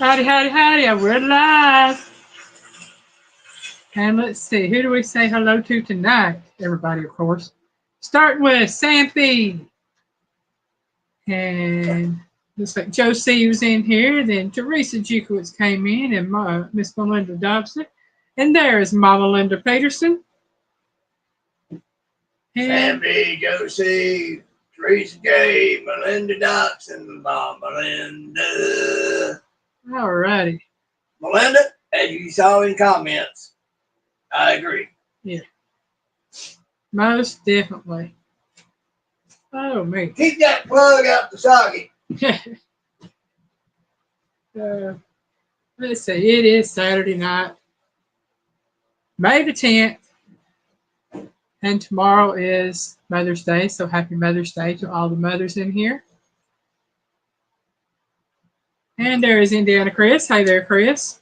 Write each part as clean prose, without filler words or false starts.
Howdy, howdy, howdy. We're live. And let's see, who do we say hello to tonight? Everybody, of course. Starting with Sampy. And looks like Josie was in here. Then Teresa Jukowitz came in and Miss Melinda Dobson. And there is Mama Linda Peterson. And Sammy, Josie, Teresa J, Melinda Dobson, Mama Linda. Alrighty. Melinda, as you saw in comments, I agree. Yeah. Most definitely. Oh, me. Keep that plug out the socket. Let's see, it is Saturday night, May the 10th, and tomorrow is Mother's Day, so happy Mother's Day to all the mothers in here. And there is Indiana Chris. Hey there, Chris.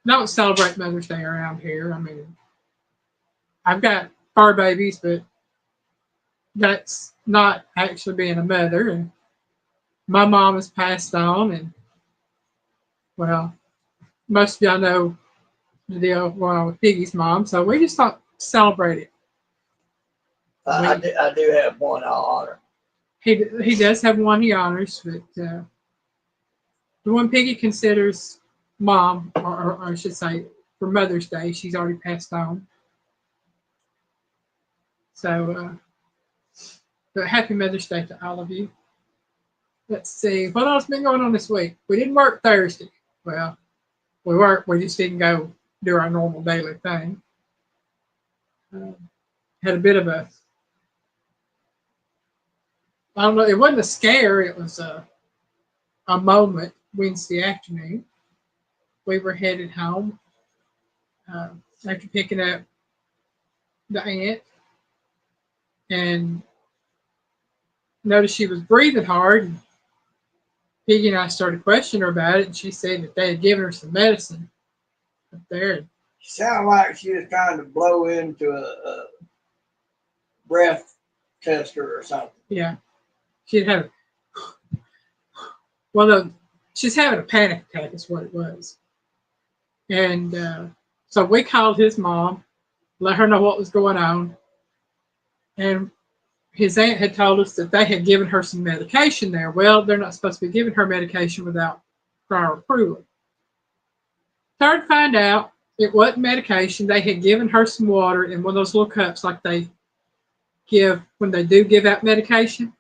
Don't celebrate Mother's Day around here. I mean, I've got fur babies, but that's not actually being a mother. And my mom has passed on, and well, most of y'all know the deal going on with Piggy's mom, so we just don't celebrate it. I do have one I'll honor. He does have one he honors, but the one Piggy considers mom, or I should say, for Mother's Day, she's already passed on. So, but happy Mother's Day to all of you. Let's see, what else been going on this week? We didn't work Thursday. Well, we worked, we just didn't go do our normal daily thing. Had a bit of a, I don't know, it wasn't a scare, it was a moment Wednesday afternoon. We were headed home after picking up the aunt and noticed she was breathing hard. And Piggy and I started questioning her about it, and she said that they had given her some medicine up there. She sounded like she was trying to blow into a breath tester or something. Yeah. She'd had well, she's having a panic attack is what it was. And so we called his mom, let her know what was going on. And his aunt had told us that they had given her some medication there. Well, they're not supposed to be giving her medication without prior approval. Started to find out it wasn't medication. They had given her some water in one of those little cups like they give when they do give out medication.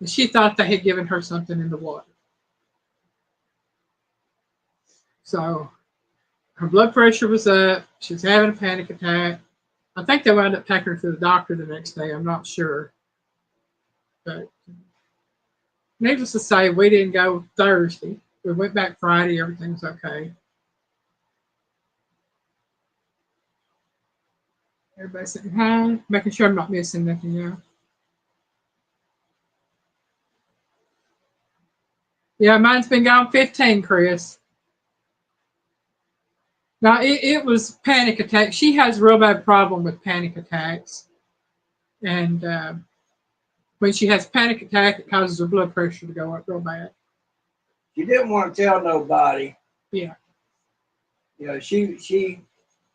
And she thought they had given her something in the water. So her blood pressure was up. She was having a panic attack. I think they wound up taking her to the doctor the next day. I'm not sure. But needless to say, we didn't go Thursday. We went back Friday. Everything was okay. Everybody saying hi, making sure I'm not missing nothing now. Yeah, mine's been gone 15, Chris. Now, it was panic attack. She has a real bad problem with panic attacks. And when she has panic attack, it causes her blood pressure to go up real bad. She didn't want to tell nobody. Yeah. You know, she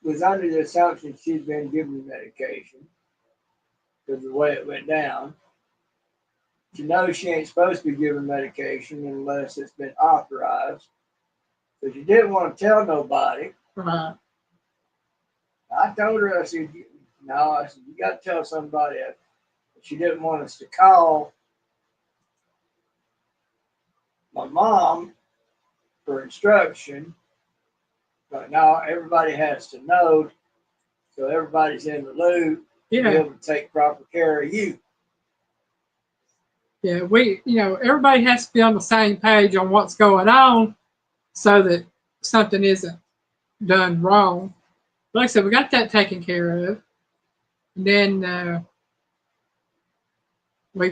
was under the assumption she'd been given medication because of the way it went down. She knows she ain't supposed to be given medication unless it's been authorized. So she didn't want to tell nobody. Right. I told her, I said, no, I said, you got to tell somebody. She didn't want us to call my mom for instruction. But now everybody has to know, so everybody's in the loop to be able to take proper care of you. Yeah, everybody has to be on the same page on what's going on so that something isn't done wrong. Like I said, we got that taken care of. And then we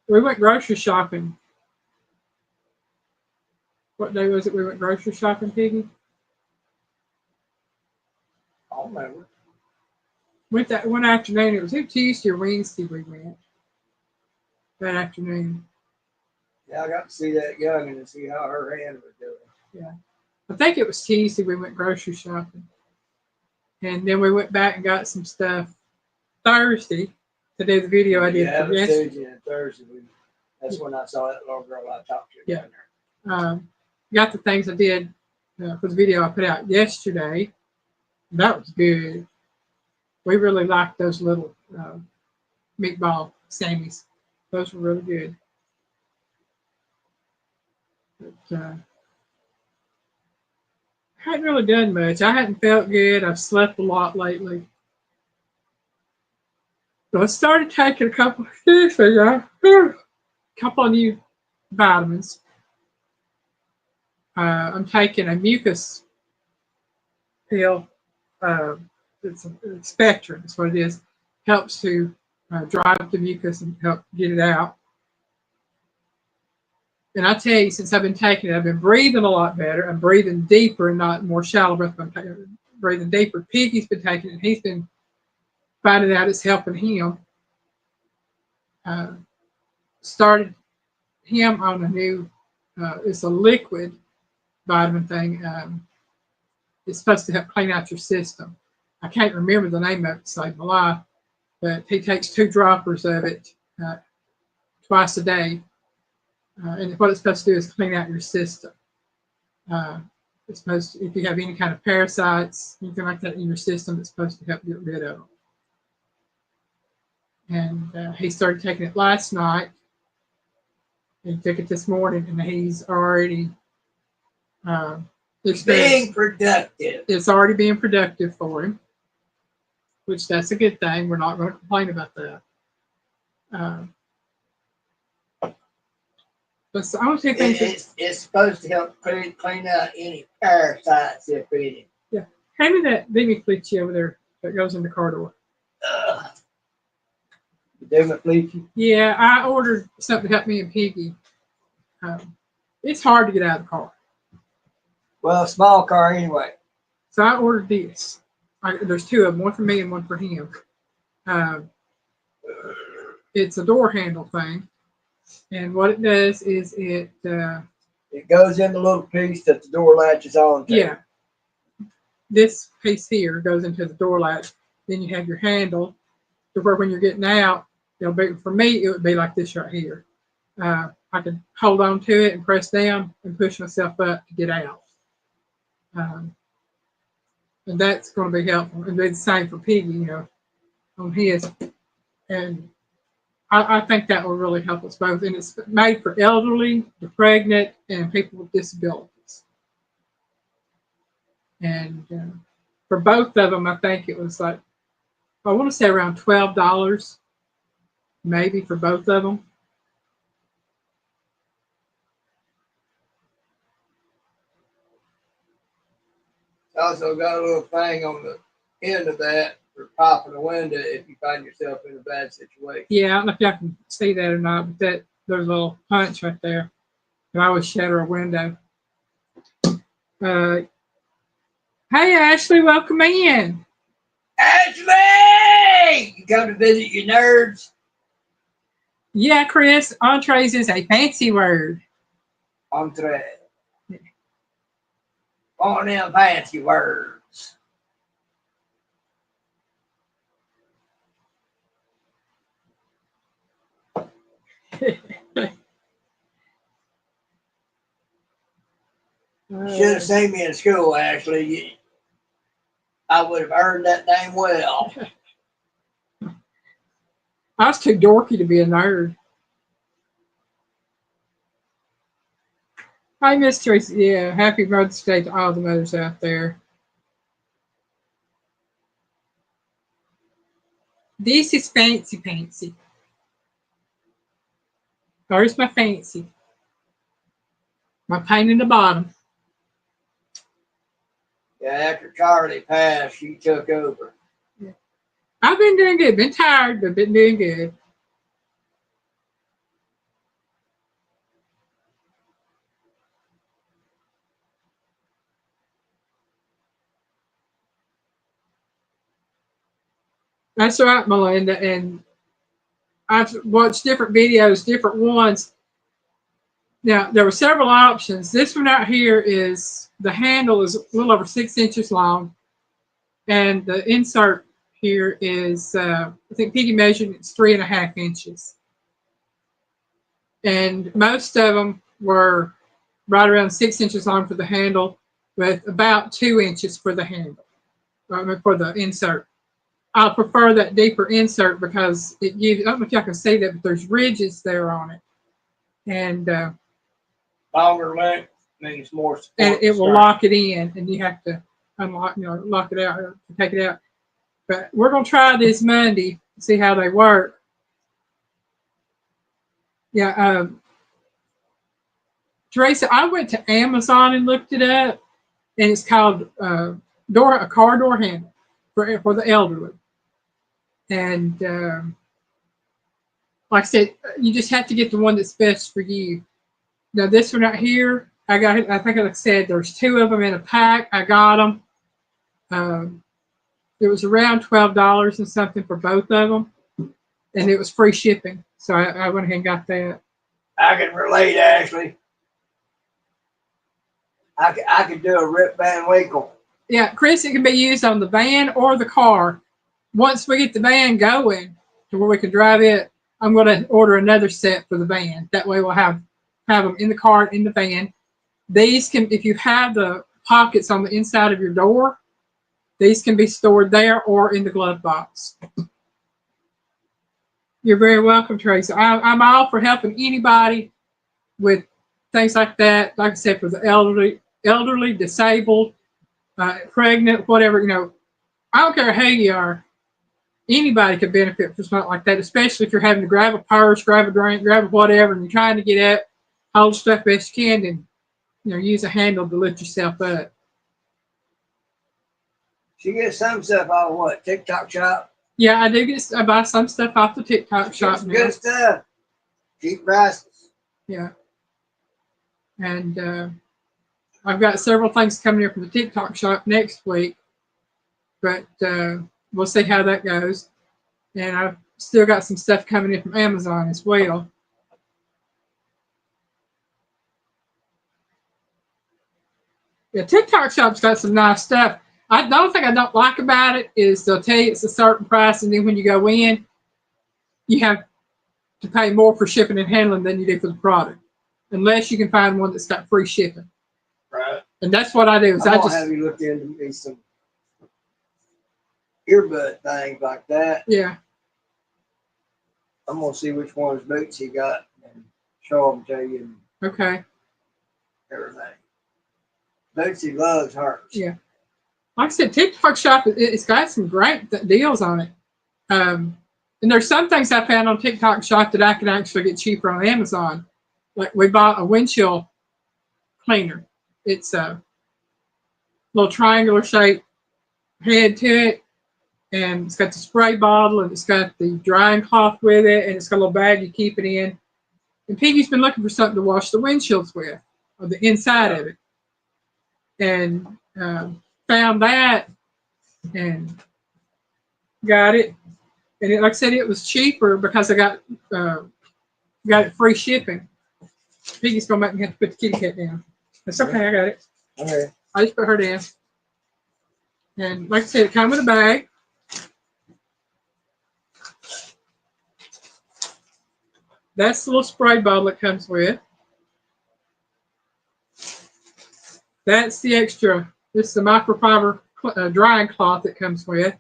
went grocery shopping. What day was it we went grocery shopping, Piggy? I don't remember. Went that one afternoon. It was either Tuesday or Wednesday we went. that afternoon. Yeah, I got to see that youngin and see how her hand was doing. Yeah. I think it was Tuesday we went grocery shopping. And then we went back and got some stuff Thursday to do the video I did Yeah, for it was yesterday. Tuesday and Thursday. That's when I saw that little girl I talked to Yeah. down there. Got the things I did for the video I put out yesterday. That was good. We really liked those little meatball Sammys. Those were really good. But, I hadn't really done much. I hadn't felt good. I've slept a lot lately. So I started taking a couple, excuse me, y'all, a couple of new vitamins. I'm taking a mucus pill. Uh, it's a spectrum, is what it is. Helps to dry up the mucus and help get it out. And I tell you, since I've been taking it, I've been breathing a lot better. I'm breathing deeper and not more shallow breath. I'm breathing deeper. Piggy's been taking it, and he's been finding out it's helping him. Uh, Started him on a new, it's a liquid vitamin thing. It's supposed to help clean out your system. I can't remember the name of it to save my life, but he takes 2 droppers of it twice a day. And what it's supposed to do is clean out your system. Uh, it's supposed to, if you have any kind of parasites, anything like that in your system, it's supposed to help get rid of them. And he started taking it last night. He took it this morning, and he's already uh, Being productive. It's already being productive for him, which that's a good thing. We're not going to complain about that. Uh, but so I don't see things. It's supposed to help clean out any parasites if any. Yeah, hand me that Demi Fleechy over there that goes in the car door. Demi Fleechy? Yeah, I ordered something to help me and Piggy. It's hard to get out of the car. Well, a small car anyway. So I ordered this. There's 2 of them, one for me and one for him. It's a door handle thing, and what it does is it goes in the little piece that the door latches on to. Yeah, this piece here goes into the door latch. Then you have your handle to where when you're getting out, it'll be, for me, it would be like this right here. I can hold on to it and press down and push myself up to get out. And that's going to be helpful. And be the same for Piggy, on his. And I think that will really help us both. And it's made for elderly, the pregnant, and people with disabilities. And for both of them, I think it was like, I want to say around $12, maybe for both of them. Also got a little thing on the end of that for popping a window if you find yourself in a bad situation. Yeah, I don't know if y'all can see that or not, but there's a little punch right there. And I always shatter a window. Hey, Ashley, welcome in. Ashley! You come to visit your nerds? Yeah, Chris, entrees is a fancy word. Entree. On them fancy words. You should have seen me in school, Ashley. I would have earned that name well. I was too dorky to be a nerd. Hi, Miss Tracy. Yeah, happy Mother's Day to all the mothers out there. This is fancy pantsy. There's my fancy. My pain in the bottom. Yeah, after Charlie passed, she took over. Yeah. I've been doing good. Been tired, but been doing good. That's right, Melinda. And I've watched different videos, different ones. Now, there were several options. This one out here is, the handle is a little over 6 inches long, and the insert here is, I think Piggy measured it's 3.5 inches. And most of them were right around 6 inches long for the handle, with about 2 inches for the handle, for the insert. I prefer that deeper insert because it gives, I don't know if y'all can see that, but there's ridges there on it. And Longer length means more support. And it will lock it in, and you have to unlock, lock it out, or take it out. But we're going to try this Monday, see how they work. Yeah, Teresa, I went to Amazon and looked it up, and it's called a car door handle for the elderly. And like I said, you just have to get the one that's best for you. Now this one right here, I got it. I think, like I said, there's 2 of them in a pack. I got them. It was around $12 and something for both of them, and it was free shipping. So I went ahead and got that. I can relate, Ashley. I could do a Rip Van Winkle. Yeah, Chris, it can be used on the van or the car. Once we get the van going to where we can drive it, I'm going to order another set for the van. That way we'll have them in the car, in the van. These can, if you have the pockets on the inside of your door, these can be stored there or in the glove box. You're very welcome, Tracy. I'm all for helping anybody with things like that. Like I said, for the elderly, disabled, pregnant, whatever, I don't care who you are. Anybody could benefit from something like that, especially if you're having to grab a purse, grab a drink, grab a whatever, and you're trying to get up, hold stuff best you can, and use a handle to lift yourself up. She gets some stuff off what? TikTok shop? Yeah, I buy some stuff off the TikTok shop. Good stuff. Cheap prices. Yeah. And I've got several things coming here from the TikTok shop next week, but we'll see how that goes. And I've still got some stuff coming in from Amazon as well. Yeah, TikTok shop's got some nice stuff. The only thing I don't like about it is they'll tell you it's a certain price, and then when you go in, you have to pay more for shipping and handling than you do for the product, unless you can find one that's got free shipping. Right. And that's what I do. I'm gonna have you look into me some earbud things like that. Yeah. I'm gonna see which ones boots he got and show them to you. Okay. Everything. Bootsy loves hers. Yeah. Like I said, TikTok shop, it's got some great deals on it. And there's some things I found on TikTok shop that I can actually get cheaper on Amazon. Like we bought a windshield cleaner. It's a little triangular shaped head to it, and it's got the spray bottle, and it's got the drying cloth with it, and it's got a little bag you keep it in. And Piggy's been looking for something to wash the windshields with, or the inside of it. And found that and got it. And like I said, it was cheaper because I got it free shipping. Piggy's gonna make me have to put the kitty cat down. That's okay, I got it. Okay. I just put her down. And like I said, it came with a bag. That's the little spray bottle it comes with. That's the extra. This is the microfiber drying cloth it comes with.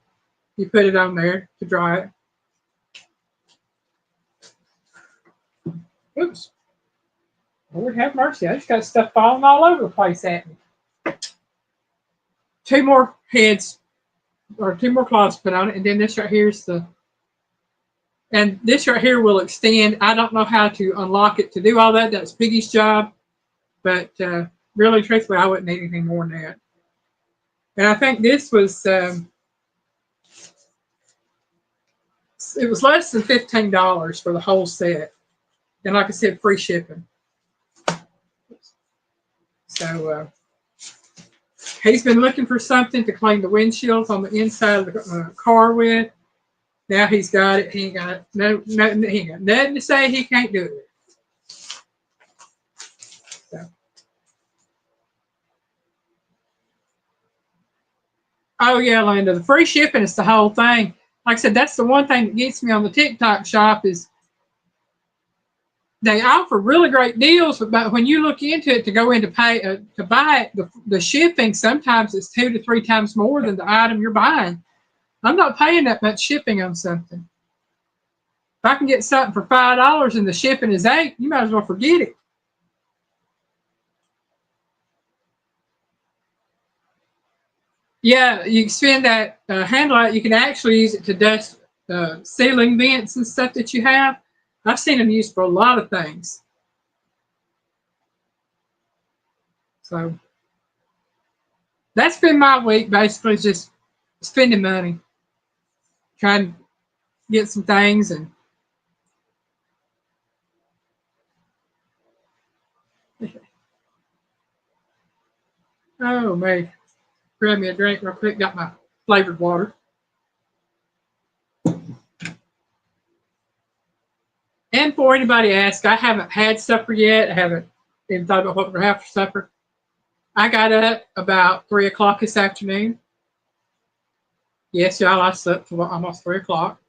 You put it on there to dry it. Oops. Lord have mercy. I just got stuff falling all over the place at me. 2 more heads, or 2 more cloths put on it, and then this right here is and this right here will extend. I don't know how to unlock it to do all that. That's Piggy's job. But really, truthfully, I wouldn't need anything more than that. And I think this was, it was less than $15 for the whole set. And like I said, free shipping. So he's been looking for something to clean the windshields on the inside of the car with. Now he's got it. He ain't got no. He ain't got nothing to say. He can't do it. So. Oh yeah, Linda. The free shipping is the whole thing. Like I said, that's the one thing that gets me on the TikTok shop is they offer really great deals, but when you look into it to go in to pay to buy it, the shipping sometimes it's 2 to 3 times more than the item you're buying. I'm not paying that much shipping on something. If I can get something for $5 and the shipping is $8, you might as well forget it. Yeah, you can spend that hand light. You can actually use it to dust ceiling vents and stuff that you have. I've seen them used for a lot of things. So that's been my week, basically, just spending money, trying to get some things and. Oh, man. Grab me a drink real quick. Got my flavored water. And for anybody ask, I haven't had supper yet. I haven't even thought about what we're going to have for supper. I got up about 3 o'clock this afternoon. Yes, y'all, I slept till almost 3 o'clock.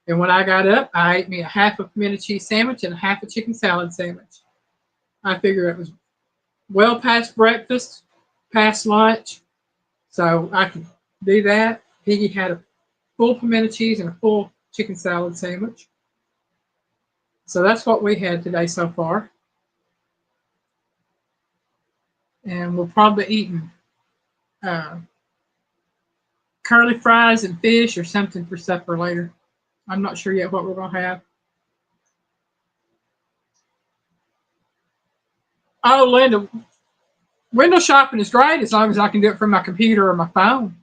And when I got up, I ate me a half a pimento cheese sandwich and a half a chicken salad sandwich. I figured it was well past breakfast, past lunch, so I could do that. Piggy had a full pimento cheese and a full chicken salad sandwich. So that's what we had today so far. And we'll probably be eating curly fries and fish or something for supper later. I'm not sure yet what we're going to have. Oh, Linda, window shopping is great as long as I can do it from my computer or my phone.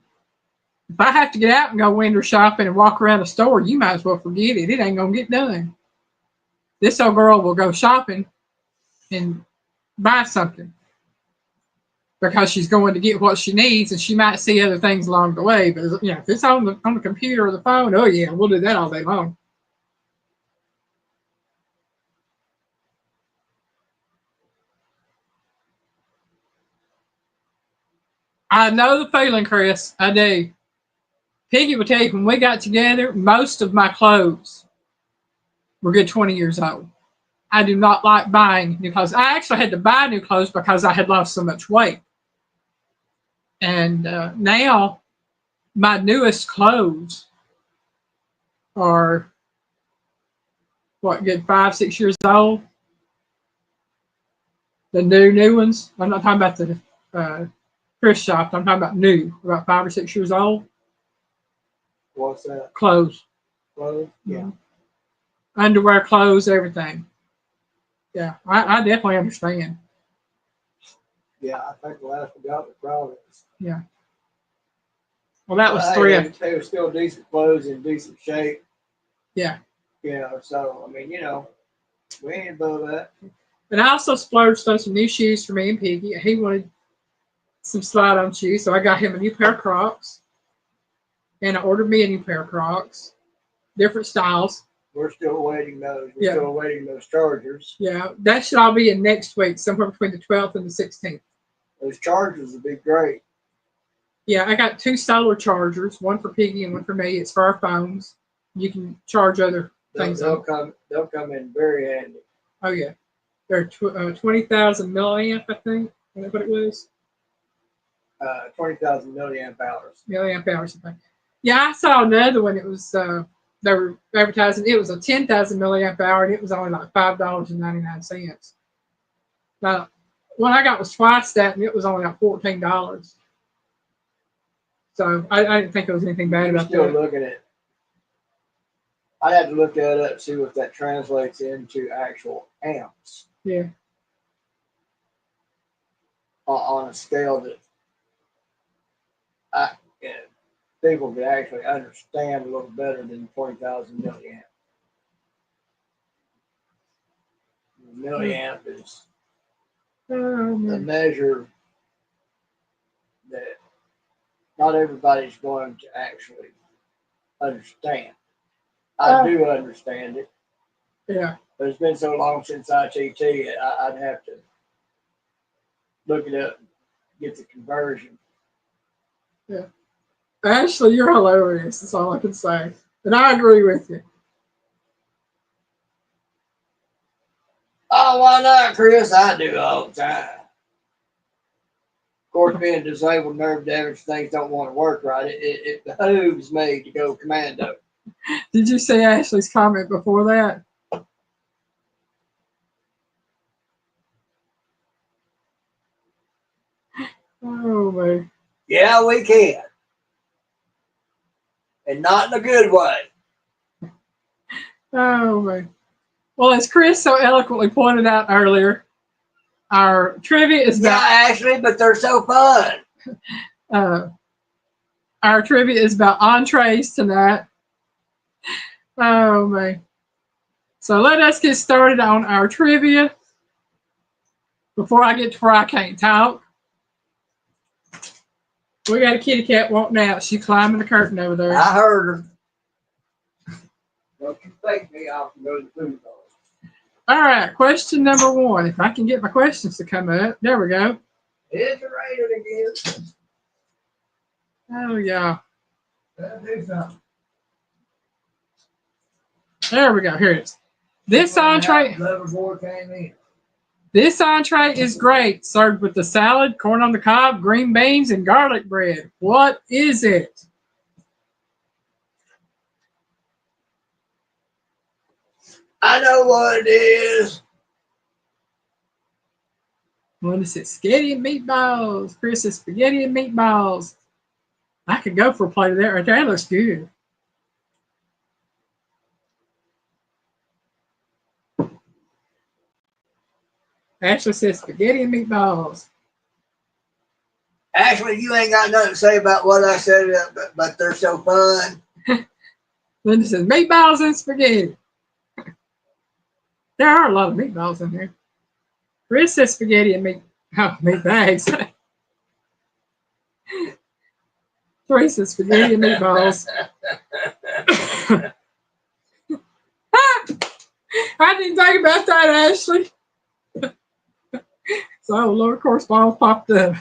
If I have to get out and go window shopping and walk around the store, you might as well forget it. It ain't going to get done. This old girl will go shopping and buy something because she's going to get what she needs, and she might see other things along the way. But if it's on the computer or the phone, oh yeah, we'll do that all day long. I know the feeling, Chris. I do. Piggy will tell you when we got together, most of my clothes were good 20 years old. I do not like buying new clothes. I actually had to buy new clothes because I had lost so much weight. And now my newest clothes are what, good 5, 6 years old. The new ones. I'm not talking about the thrift shop. I'm talking about new, about 5 or 6 years old. What's that? Clothes. Clothes? Yeah. Mm-hmm. Underwear, clothes, everything. Yeah, I definitely understand. Yeah, I think the last we got was probably. Yeah. Well, that was Hey, thrift. they were still decent clothes in decent shape. Yeah. So, I mean, we ain't above that. But I also splurged on some new shoes for me and Piggy. He wanted some slide-on shoes, so I got him a new pair of Crocs. And I ordered me a new pair of Crocs, different styles. We're still waiting those. We're still waiting those chargers. Yeah, that should all be in next week, somewhere between the 12th and the 16th. Those chargers would be great. Yeah, I got 2 solar chargers, one for Piggy and one for me. It's for our phones. You can charge other things. They'll come in very handy. Oh yeah, they're 20,000 milliamp, I think. Is that what it was? 20,000 milliamp hours. Milliamp hours, I think. Yeah, I saw another one. It was they were advertising. It was a 10,000 milliamp hour, and it was only like $5.99. Now, one I got was twice that, and it was only like $14. So I didn't think there was anything bad about Still that. looking at. I'd have to look that up, see what that translates into actual amps. Yeah. On a scale that people could actually understand a little better than 20,000 milliamp. Milliamp is a measure that not everybody's going to actually understand. I do understand it. Yeah. But it's been so long since ITT, I'd have to look it up, get the conversion. Yeah. Ashley, you're hilarious. That's all I can say. And I agree with you. Oh, why not, Chris? I do all the time. Of course, being disabled, nerve damage, things don't want to work right. It behooves me to go commando. Did you see Ashley's comment before that? Oh, man. Yeah, we can. And not in a good way. Oh, man. Well, as Chris so eloquently pointed out earlier, our trivia is Yeah, about actually, but they're so fun. uh, our trivia is about entrees tonight. Oh, man. So let us get started on our trivia. Before I get to where I can't talk, we got a kitty cat walking out. She's climbing the curtain over there. I heard her. Don't you think me off and go to the food hall. All right, question number 1. If I can get my questions to come up. There we go. It's raining again. Oh, yeah. Let's do something. There we go. Here it is. This entree is great, served with the salad, corn on the cob, green beans, and garlic bread. What is it? I know what it is. Linda says spaghetti and meatballs. Chris says spaghetti and meatballs. I could go for a plate of that right there. That looks good. Ashley says spaghetti and meatballs. Actually, you ain't got nothing to say about what I said, but they're so fun. Linda says meatballs and spaghetti. There are a lot of meatballs in here. Chris says spaghetti and meat bags. Three says spaghetti and meatballs. I didn't think about that, Ashley. So lower correspondence popped up.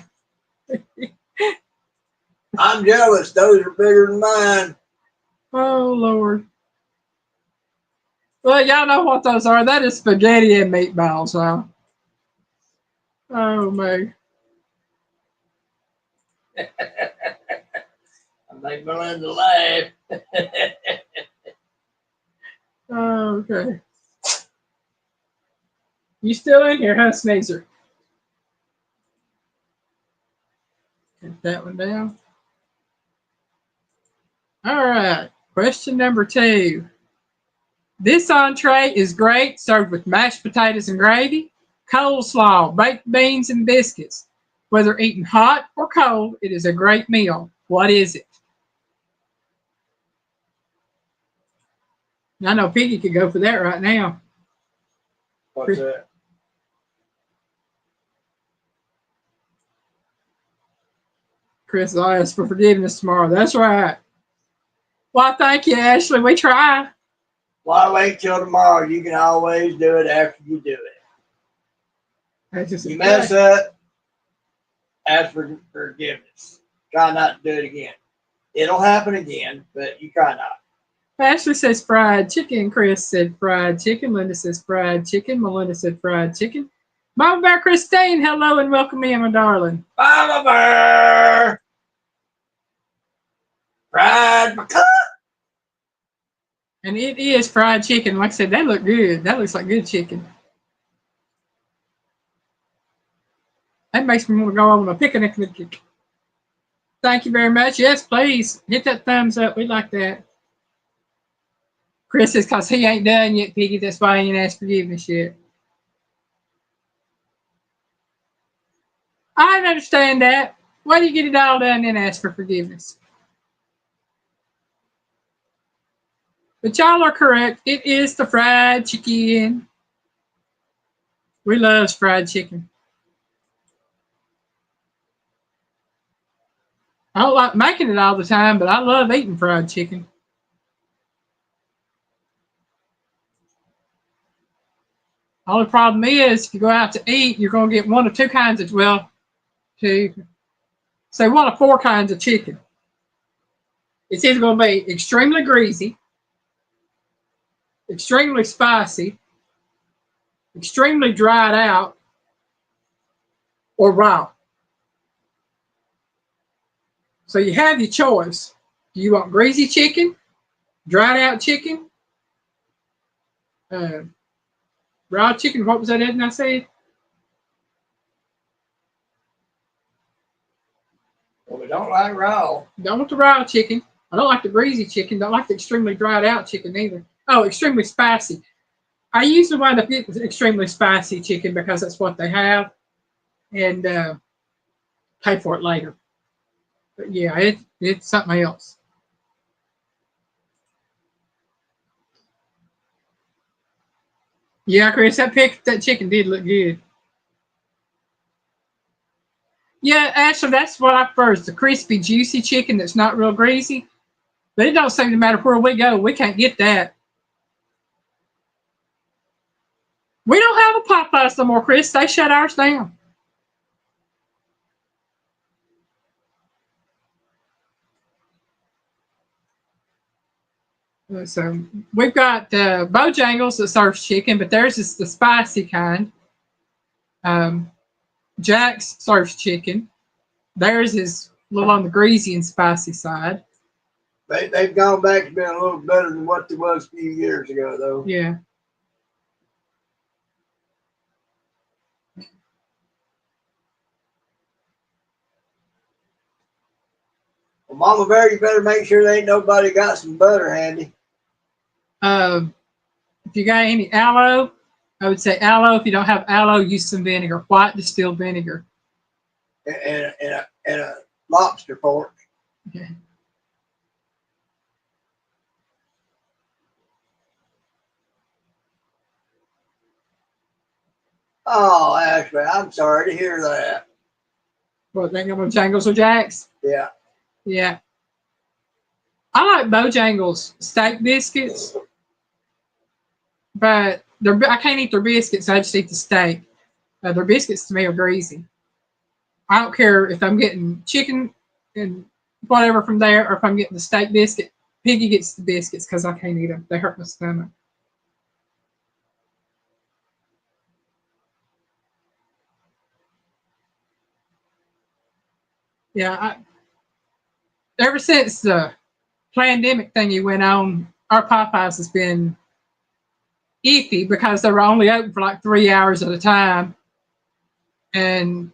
I'm jealous. Those are bigger than mine. Oh, Lord. Well, y'all know what those are. That is spaghetti and meatballs, huh? Oh, man. I make Melinda laugh. Okay. You still in here, huh, Sneezer? Get that one down. All right. Question number 2. This entree is great, served with mashed potatoes and gravy, coleslaw, baked beans, and biscuits. Whether eaten hot or cold, it is a great meal. What is it? I know Piggy could go for that right now. What's that? Chris will ask for forgiveness tomorrow. That's right. Well, thank you, Ashley. We try. Why wait till tomorrow? You can always do it after you do it. That's just You mess up, ask for forgiveness. Try not to do it again. It'll happen again, but you try not. Ashley says fried chicken. Chris said fried chicken. Linda says fried chicken. Melinda said fried chicken. Mama Bear Christine, hello and welcome in, my darling. Mama Bear! Fried McCook! And it is fried chicken. Like I said, that look good. That looks like good chicken. That makes me want to go on a picnic. Thank you very much. Yes, please. Hit that thumbs up. We like that. Chris says, because he ain't done yet, Piggy. That's why he ain't asked forgiveness yet. I understand that. Why do you get it all done and ask for forgiveness? But y'all are correct. It is the fried chicken. We love fried chicken. I don't like making it all the time, but I love eating fried chicken. Only problem is, if you go out to eat, you're going to get one of two kinds of, well, two, say one of four kinds of chicken. It's either going to be extremely greasy, extremely spicy, extremely dried out, or raw. So you have your choice. Do you want greasy chicken, dried out chicken, uh, raw chicken? What was that I said? Well, we don't like raw. Don't want the raw chicken. I don't like the greasy chicken. Don't like the extremely dried out chicken either. Oh, extremely spicy. I usually wind up getting extremely spicy chicken because that's what they have, and pay for it later. But yeah, it's something else. Yeah, Chris, that chicken did look good. Yeah, actually, that's what I prefer is the crispy, juicy chicken that's not real greasy. But it don't seem to matter where we go, we can't get that. We don't have a Popeyes no more, Chris. They shut ours down. So we've got Bojangles that serves chicken, but theirs is the spicy kind. Um, Jack's serves chicken. Theirs is a little on the greasy and spicy side. They've gone back to being a little better than what they was a few years ago, though. Yeah. Well, Mama Bear, you better make sure there ain't nobody got some butter handy. If you got any aloe, I would say aloe. If you don't have aloe, use some vinegar, white distilled vinegar. And a lobster fork. Okay. Oh, Ashley, I'm sorry to hear that. What, think of Bojangles or Jacks? Yeah. Yeah. I like Bojangles steak biscuits, but I can't eat their biscuits. I just eat the steak. Their biscuits to me are greasy. I don't care if I'm getting chicken and whatever from there, or if I'm getting the steak biscuit. Piggy gets the biscuits because I can't eat them. They hurt my stomach. Yeah, ever since the pandemic thingy went on, our Popeyes has been iffy because they were only open for like 3 hours at a time, and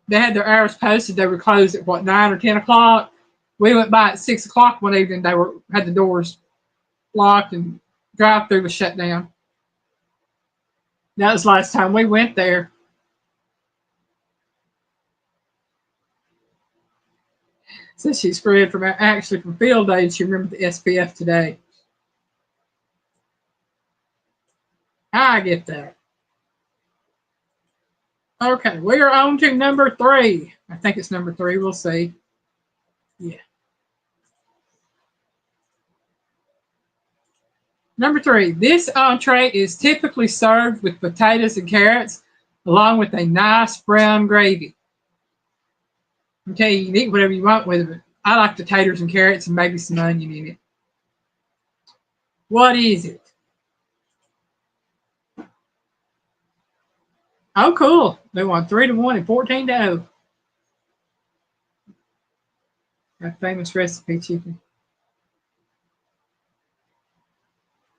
they had their hours posted. They were closed at what 9 or 10 o'clock. We went by at 6 o'clock one evening. They had the doors locked and drive-through was shut down. That was the last time we went there. Since she spread from field days, she remembered the SPF today. I get that. Okay, we are on to number 3. I think it's number 3. We'll see. Yeah. Number 3. This entree is typically served with potatoes and carrots, along with a nice brown gravy. Okay, you can eat whatever you want with it. I like the taters and carrots and maybe some onion in it. What is it? Oh, cool. They won 3-1 and 14-0. That famous recipe chicken.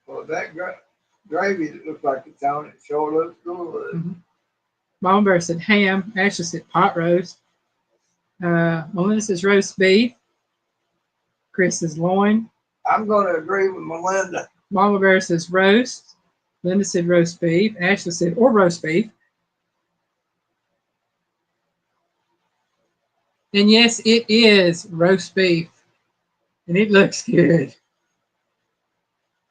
Well, that gravy that looks like it's on it sure looks good. Mm-hmm. Mama Bear said ham. Ashley said pot roast. Melinda says roast beef. Chris says loin. I'm going to agree with Melinda. Mama Bear says roast. Linda said roast beef. Ashley said or roast beef. And yes, it is roast beef. And it looks good.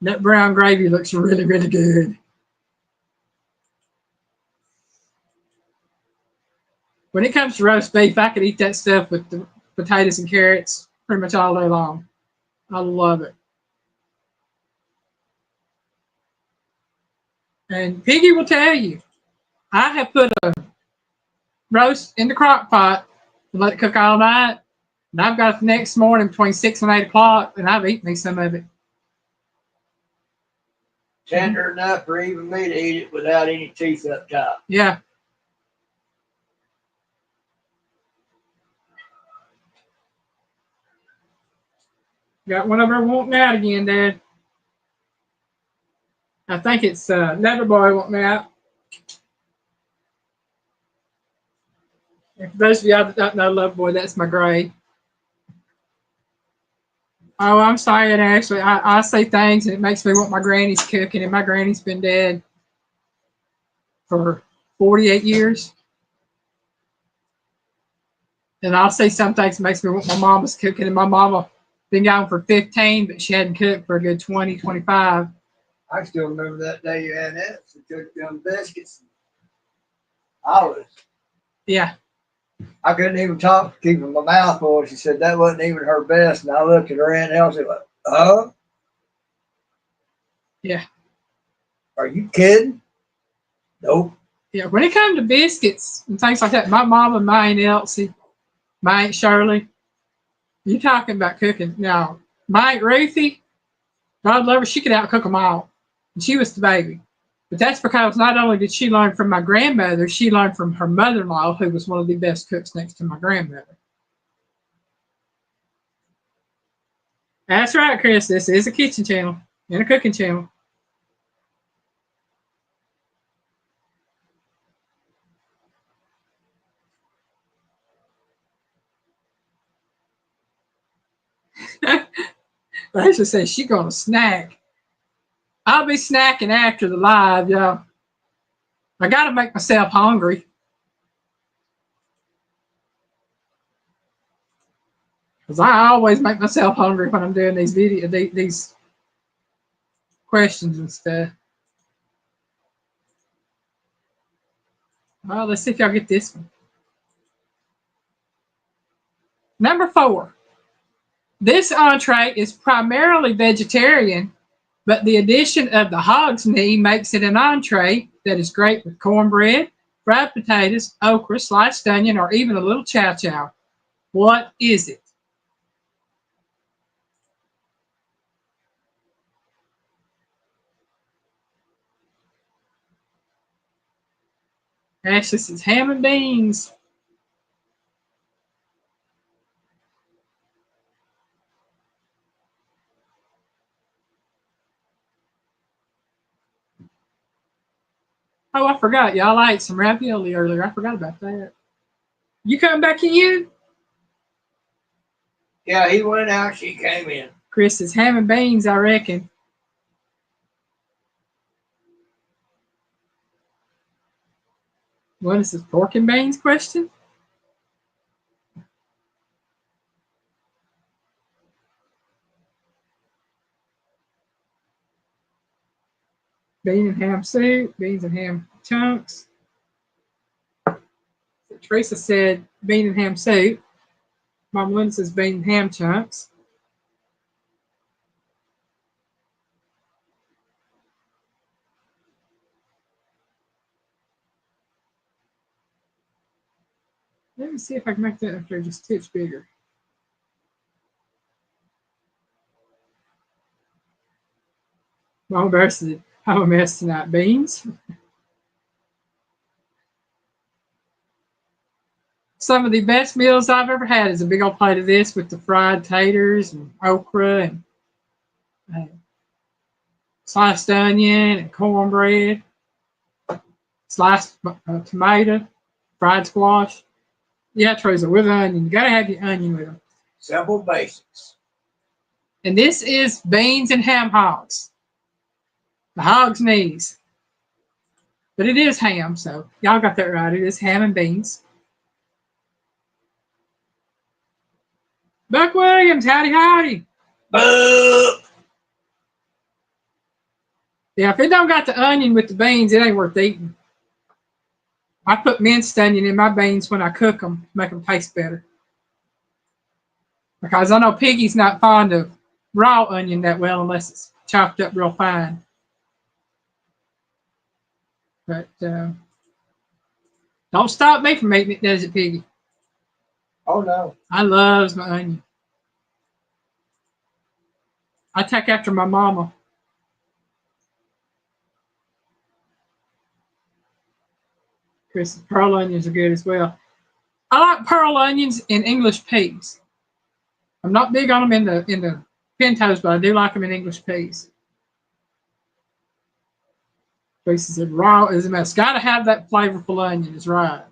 That brown gravy looks really, really good. When it comes to roast beef, I could eat that stuff with the potatoes and carrots pretty much all day long. I love it. And Piggy will tell you, I have put a roast in the crock pot and let it cook all night. And I've got it the next morning between 6 and 8 o'clock, and I've eaten me some of it. Tender enough for even me to eat it without any teeth up top. Yeah. Got one of her wanting out again, Dad. I think it's Never Boy wanting out. And for those of y'all that don't know Love Boy, that's my gray. Oh, I'm sorry, Ashley. I say things and it makes me want my granny's cooking, and my granny's been dead for 48 years. And I'll say some things that makes me want my mama's cooking, and my mama been gone for 15, but she hadn't cooked for a good 20, 25. I still remember that day you had that. She took them biscuits. I was. Yeah. I couldn't even talk, keeping my mouth full. She said that wasn't even her best. And I looked at her Aunt Elsie like, Yeah. Are you kidding? Nope. Yeah. When it comes to biscuits and things like that, my mama, my Aunt Elsie, my Aunt Shirley, you talking about cooking. Now, my Aunt Ruthie, God love her, she could outcook them all. And she was the baby. But that's because not only did she learn from my grandmother, she learned from her mother-in-law, who was one of the best cooks next to my grandmother. That's right, Chris. This is a kitchen channel and a cooking channel. Rachel says she's going to snack. I'll be snacking after the live, y'all. I got to make myself hungry. Because I always make myself hungry when I'm doing these these questions and stuff. Well, let's see if y'all get this one. Number 4. This entree is primarily vegetarian, but the addition of the hog's knee makes it an entree that is great with cornbread, fried potatoes, okra, sliced onion, or even a little chow chow. What is it? Ashley says ham and beans. Oh, I forgot. Y'all ate some ravioli earlier. I forgot about that. You come back in? Yeah, he went out, she came in. Chris says ham and beans, I reckon. What is this, pork and beans question? Bean and ham soup, beans and ham chunks. Teresa said bean and ham soup. Mom Linda says bean and ham chunks. Let me see if I can make that up there just a touch bigger. Mom Bear said, I'm a mess tonight. Beans. Some of the best meals I've ever had is a big old plate of this with the fried taters and okra and sliced onion and cornbread, sliced tomato, fried squash. Yeah, Teresa, with onion. You got to have your onion with them. Simple basics. And this is beans and ham hocks. The hog's knees. But it is ham, so y'all got that right. It is ham and beans. Buck Williams, howdy, howdy. Yeah, if it don't got the onion with the beans, it ain't worth eating. I put minced onion in my beans when I cook them to make them taste better. Because I know Piggy's not fond of raw onion that well unless it's chopped up real fine. But don't stop me from eating it, does it, Piggy? Oh no. I loves my onion. I take after my mama. Chris, pearl onions are good as well. I like pearl onions in English peas. I'm not big on them in the pintos, but I do like them in English peas. Tracy said raw is a mess. Got to have that flavorful onion. Is right.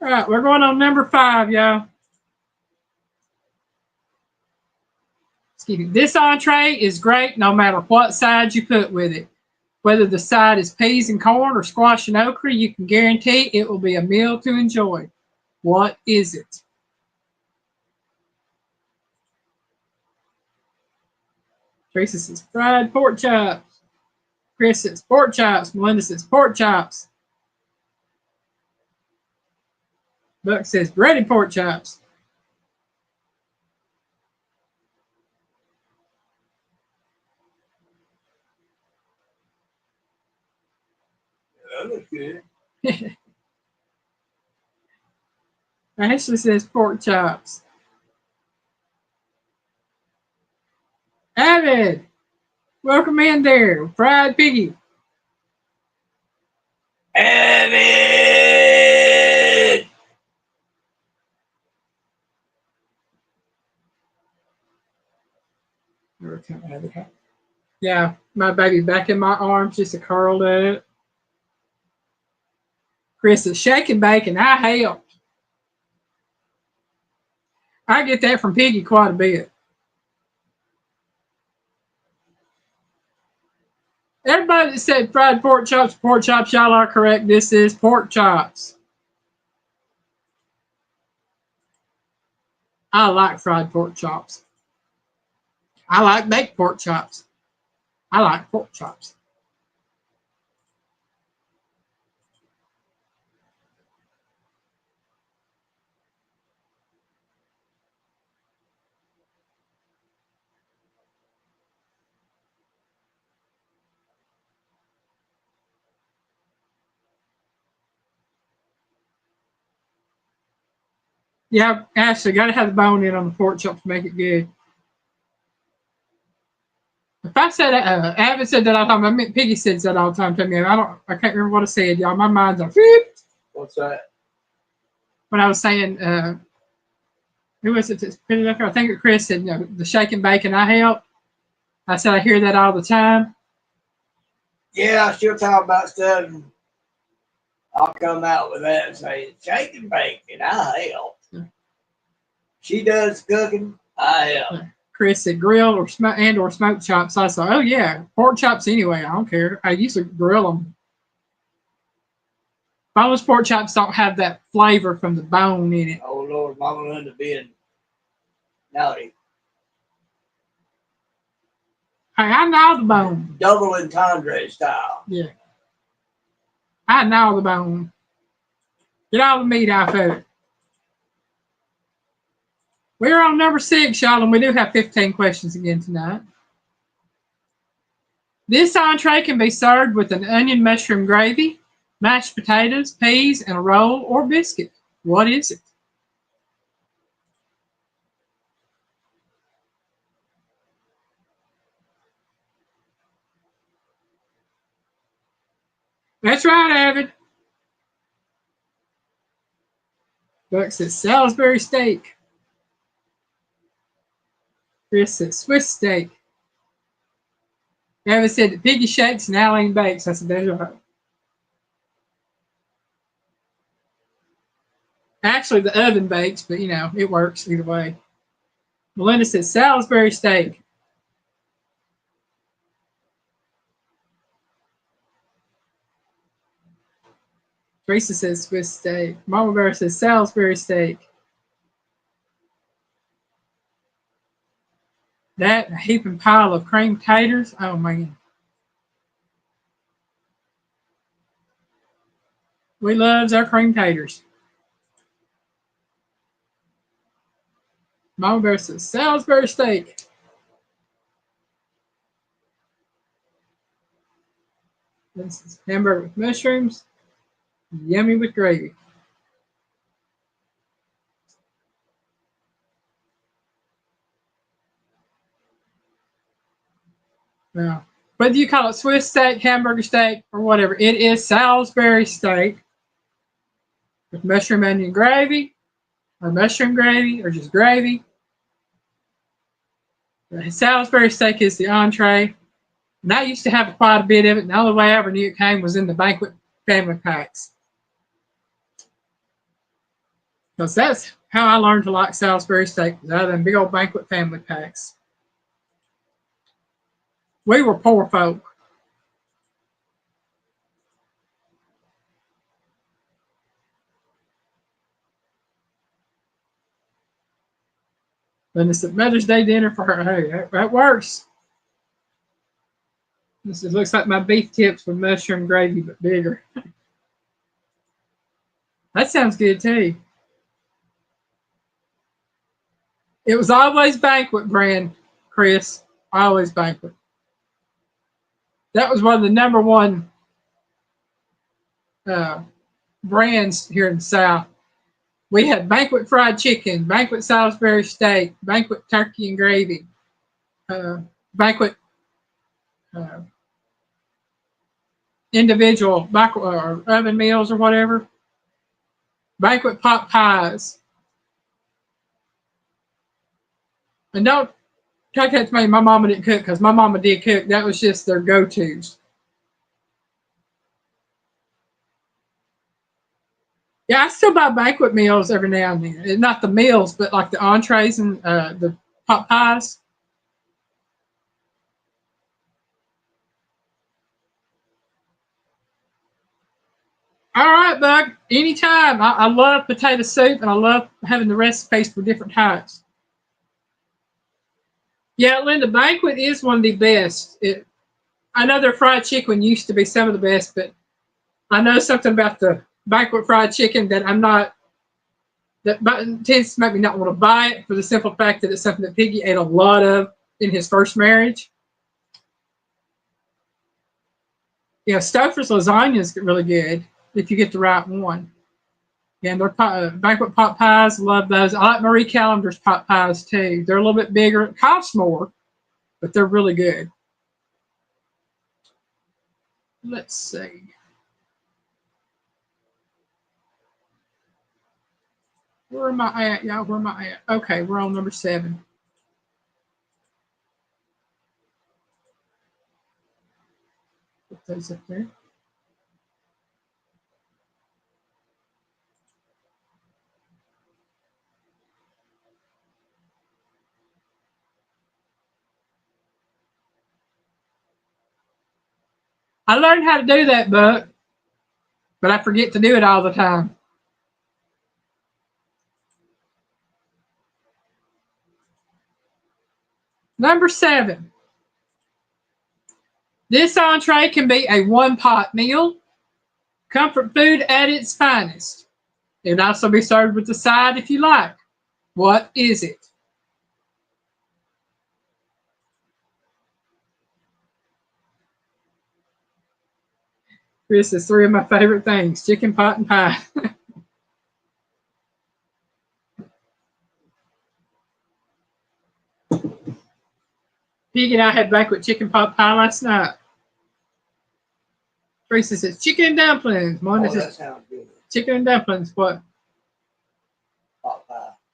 All right, we're going on number 5, y'all. Excuse me. This entree is great no matter what side you put with it. Whether the side is peas and corn or squash and okra, you can guarantee it will be a meal to enjoy. What is it? Teresa says fried pork chops. Chris says pork chops. Melinda says pork chops. Buck says breaded pork chops. That looks good. Ashley says pork chops. Avid, welcome in there. Fried piggy. Evan! Yeah, my baby back in my arms, just a curled up. Chris is shaking bacon. I help. I get that from Piggy quite a bit. Everybody that said fried pork chops, y'all are correct. This is pork chops. I like fried pork chops. I like baked pork chops. I like pork chops. Yeah, Ashley, got to have the bone in on the pork chop to make it good. If I said, I haven't said that all the time. I mean, Piggy says that all the time to me. I can't remember what I said, y'all. My mind's on. What's that? When I was saying, who was it that put it up here? I think Chris said, the shaking bacon. I help. I said I hear that all the time. Yeah, she'll talk about stuff and I'll come out with that and say, shake and bake, and I help. Yeah. She does cooking, I help. Chris said grill or smoked chops. I said, oh yeah, pork chops anyway. I don't care. I used to grill them. Boneless pork chops don't have that flavor from the bone in it. Oh Lord, Mama Linda being naughty. Hey, I know the bone. Double entendre style. Yeah, I know the bone. Get all the meat off of it. We're on number 6, y'all, and we do have 15 questions again tonight. This entree can be served with an onion mushroom gravy, mashed potatoes, peas, and a roll or biscuit. What is it? That's right, Avid. Buck says Salisbury steak. Chris says Swiss steak. Avid said that Piggy shakes and Aline bakes. I said, that's right. Actually, the oven bakes, but it works either way. Melinda says Salisbury steak. Teresa says Swiss steak. Mama Bear says Salisbury steak. That heaping pile of cream taters. Oh man. We loves our cream taters. Mama Bear says Salisbury steak. This is hamburger with mushrooms, yummy with gravy. Now, whether you call it Swiss steak, hamburger steak, or whatever, it is Salisbury steak with mushroom onion gravy, or mushroom gravy, or just gravy. The Salisbury steak is the entree. And I used to have quite a bit of it, and the only way I ever knew it came was in the banquet family packs. Because that's how I learned to like Salisbury steak, out of them big old banquet family packs. We were poor folk. And it's a Mother's Day dinner for her. Hey, that works. This looks like my beef tips with mushroom gravy, but bigger. That sounds good too. It was always banquet brand, Chris. Always banquet. That was one of the number one brands here in the South. We had banquet fried chicken, banquet Salisbury steak, banquet turkey and gravy, banquet uh, individual or oven meals or whatever, banquet pot pies. And don't take that to me, my mama didn't cook, because my mama did cook. That was just their go-tos. Yeah, I still buy banquet meals every now and then. Not the meals, but like the entrees and the pot pies. All right, Buck. Anytime. I love potato soup, and I love having the recipes for different types. Yeah, Linda, banquet is one of the best. I know their fried chicken used to be some of the best, but I know something about the banquet fried chicken that I'm not, that tends to make me not want to buy it, for the simple fact that it's something that Piggy ate a lot of in his first marriage. You know, Stouffer's lasagna is really good if you get the right one. Yeah, and their banquet pot pies, love those. I like Marie Callender's pot pies too. They're a little bit bigger, it costs more, but they're really good. Let's see. Where am I at, y'all? Where am I at? Okay, we're on number 7. Put those up there. I learned how to do that, Buck, but I forget to do it all the time. Number 7. This entree can be a one-pot meal, comfort food at its finest. It can also be served with the side if you like. What is it? This is 3 of my favorite things: chicken pot and pie. Pig and I had banquet chicken pot pie last night. Teresa says chicken and dumplings. Mona that says sounds good. chicken and dumplings. What? Pot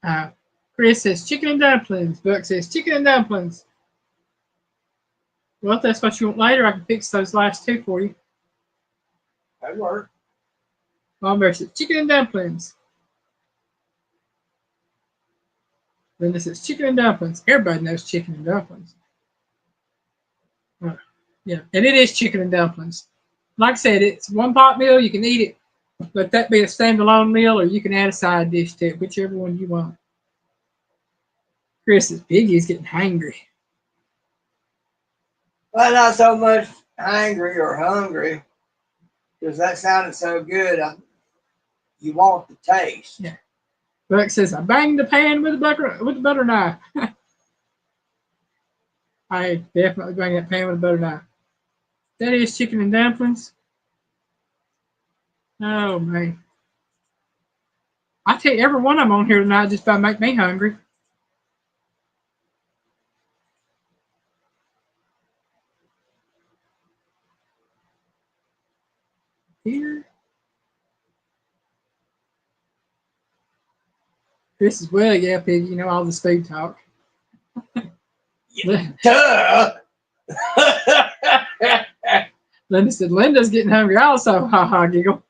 pie. Chris says chicken and dumplings. Buck says chicken and dumplings. Well, if that's what you want later, I can fix those last 2 for you. That works. Mom Bear says chicken and dumplings. Linda says chicken and dumplings. Everybody knows chicken and dumplings. Yeah, and it is chicken and dumplings. Like I said, it's one pot meal. You can eat it, let that be a standalone meal, or you can add a side dish to it, whichever one you want. Chris's Piggy's getting hangry. Well, not so much angry or hungry, because that sounded so good. You want the taste. Yeah. Buck says, I banged the pan with the butter knife. I definitely bang that pan with a butter knife. That is chicken and dumplings. Oh man. I tell you, every one of them on here tonight just about make me hungry. Here. Chris is well, yeah, Piggy, you know all this food talk. Duh. Linda said, Linda's getting hungry also. Ha ha, giggle.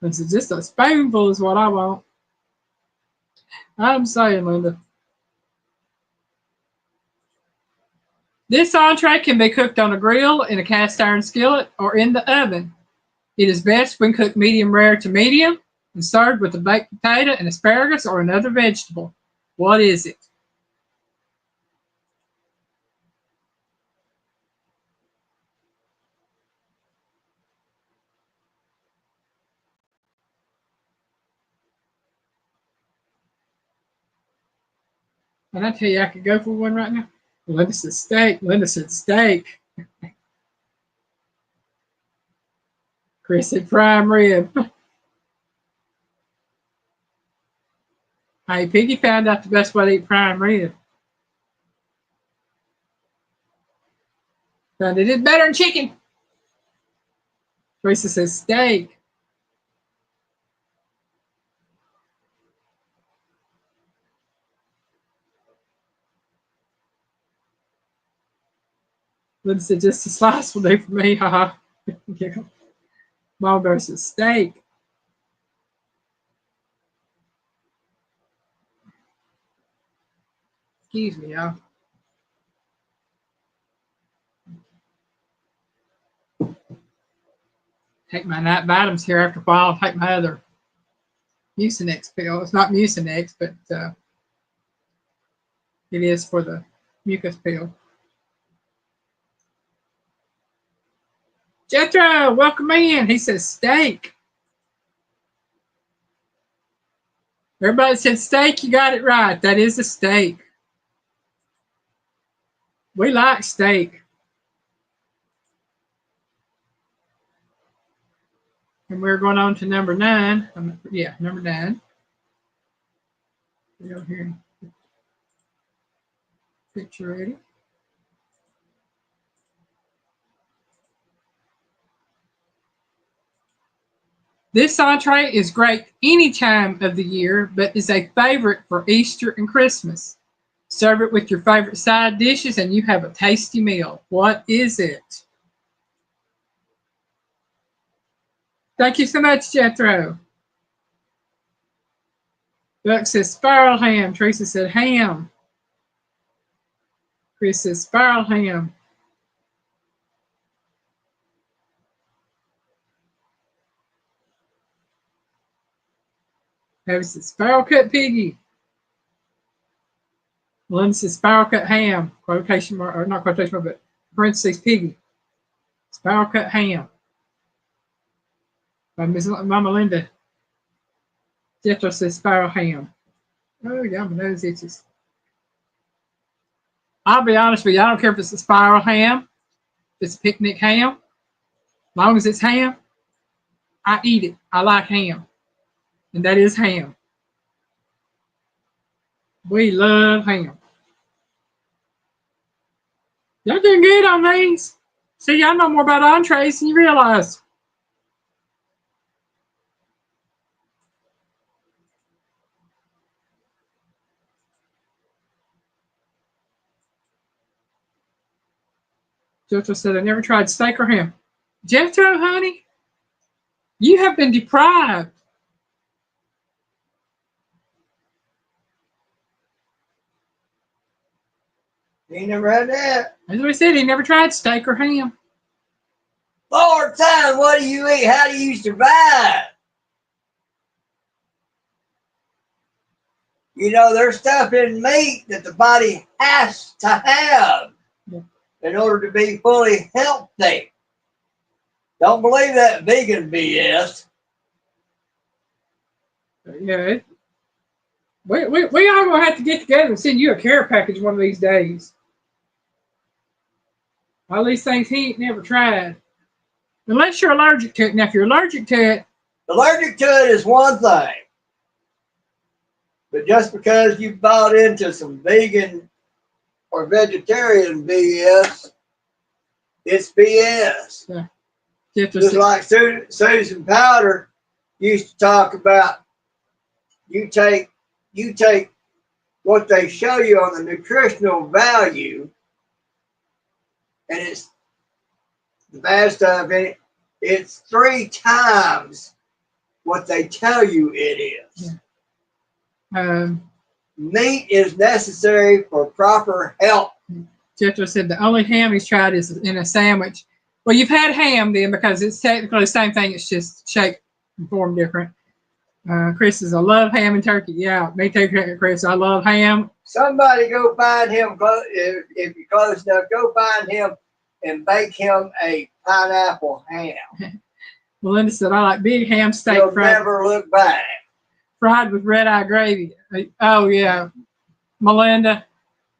I said, just a spoonful is what I want. I'm saying, Linda. This entree can be cooked on a grill, in a cast iron skillet, or in the oven. It is best when cooked medium rare to medium and served with a baked potato and asparagus or another vegetable. What is it? And I tell you, I could go for one right now. Linda said steak. Linda said steak. Chris said prime rib. Hey, Piggy found out the best way to eat prime rib. Found it is better than chicken. Teresa says steak. Linda said just a slice will do for me. Haha. Mom says steak. Excuse me, y'all. Take my night vitamins here after a while. I'll take my other Mucinex pill. It's not Mucinex, but it is for the mucus pill. Jethro, welcome in. He says steak. Everybody said steak. You got it right. That is a steak. We like steak. And we're going on to number 9. Yeah, number 9. Go here. Picture ready. This entree is great any time of the year, but is a favorite for Easter and Christmas. Serve it with your favorite side dishes and you have a tasty meal. What is it? Thank you so much, Jethro. Buck says sparrow ham. Teresa said ham. Chris says sparrow ham. Harry says sparrow cut piggy. Melinda says sparrow cut ham. Quotation mark, or not quotation mark, but parentheses piggy. Sparrow cut ham. By Miss Mama Linda. Jethro says sparrow ham. Oh, yeah, my nose itches. I'll be honest with you, I don't care if it's a spiral ham, if it's a picnic ham. As long as it's ham, I eat it. I like ham. And that is ham. We love ham. Y'all doing good on these. See, y'all know more about entrees than you realize. Jethro said, I never tried steak or ham. Jethro, honey, you have been deprived. He never had that. As we said, he never tried steak or ham. Lord time, what do you eat? How do you survive? You know, there's stuff in meat that the body has to have in order to be fully healthy. Don't believe that vegan BS. Yeah, we all going to have to get together and send you a care package one of these days. All these things he ain't never tried. Unless you're allergic to it. Now, if you're allergic to it, Allergic to it is one thing. But just because you bought into some vegan or vegetarian BS, it's BS. Just like Susan Powder used to talk about, you take what they show you on the nutritional value, and it's the bad stuff in it. It's 3 times what they tell you it is. Meat is necessary for proper health. Jethro said the only ham he's tried is in a sandwich. Well, you've had ham then, because it's technically the same thing. It's just shaped and formed different. Chris says, I love ham and turkey. Yeah, me too, Chris. I love ham. Somebody go find him, if you're close enough, go find him and bake him a pineapple ham. Melinda said, I like big ham steak. You'll never look back. Fried with red-eye gravy. Oh, yeah. Melinda,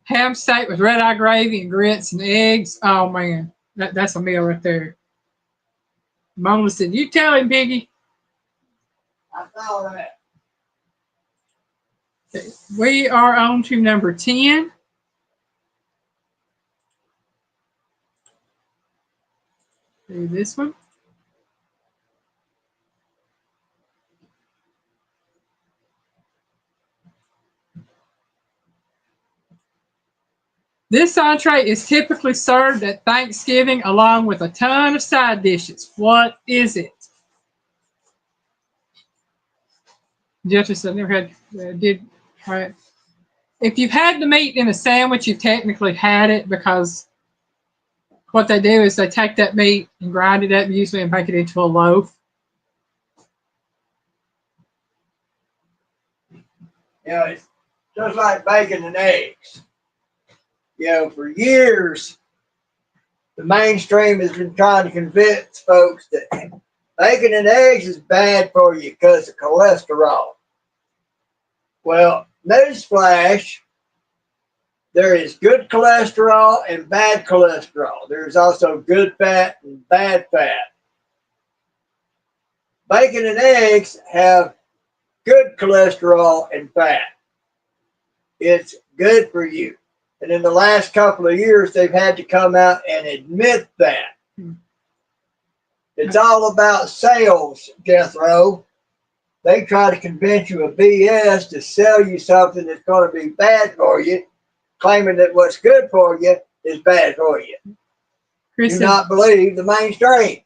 ham steak with red-eye gravy and grits and eggs. Oh, man. That's a meal right there. Mama said, you tell him, Biggie. I saw that. Okay. We are on to number 10. Do this one. This entree is typically served at Thanksgiving along with a ton of side dishes. What is it? Jefferson never had, did try it. If you've had the meat in a sandwich, you've technically had it, because what they do is they take that meat and grind it up usually and make it into a loaf. It's just like bacon and eggs. For years, the mainstream has been trying to convince folks that bacon and eggs is bad for you because of cholesterol. Well, newsflash, there is good cholesterol and bad cholesterol. There's also good fat and bad fat. Bacon and eggs have good cholesterol and fat. It's good for you. And in the last couple of years, they've had to come out and admit that. It's all about sales, Jethro. They try to convince you of BS to sell you something that's going to be bad for you, claiming that what's good for you is bad for you. Chris Do not believe the mainstream.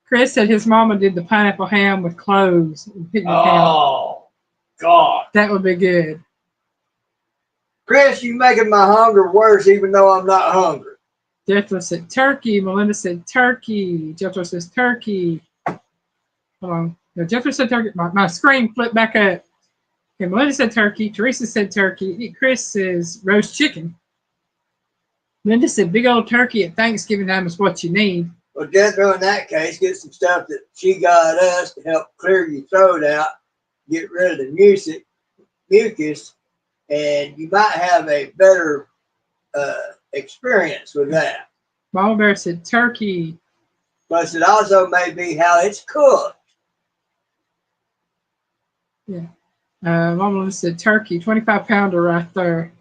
Chris said his mama did the pineapple ham with cloves. Oh, God. That would be good. Chris, you're making my hunger worse even though I'm not hungry. Jethro said turkey. Melinda said turkey. Jethro says turkey. Hold on. No, Jethro said turkey. My screen flipped back up. Okay, Melinda said turkey. Teresa said turkey. Chris says roast chicken. Linda said big old turkey at Thanksgiving time is what you need. Well, Jethro, in that case, get some stuff that she got us to help clear your throat out, get rid of the mucus, and you might have a better experience with that. Mama Bear said turkey. Plus, it also may be how it's cooked. Yeah. Mama said turkey, 25-pounder right there.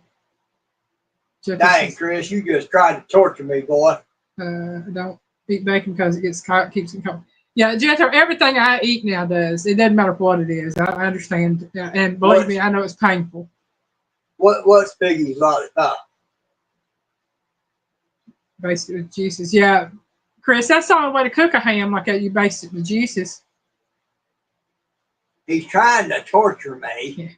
Dang, Chris, you just tried to torture me, boy. Don't eat bacon because it gets caught, keeps it cold. Yeah, Jethro, everything I eat now does. It doesn't matter what it is. I understand. And believe me, I know it's painful. What's Biggie's lollipop? Based it with juices. Yeah. Chris, that's the only way to cook a ham like that. You baste it with juices. He's trying to torture me. Yeah.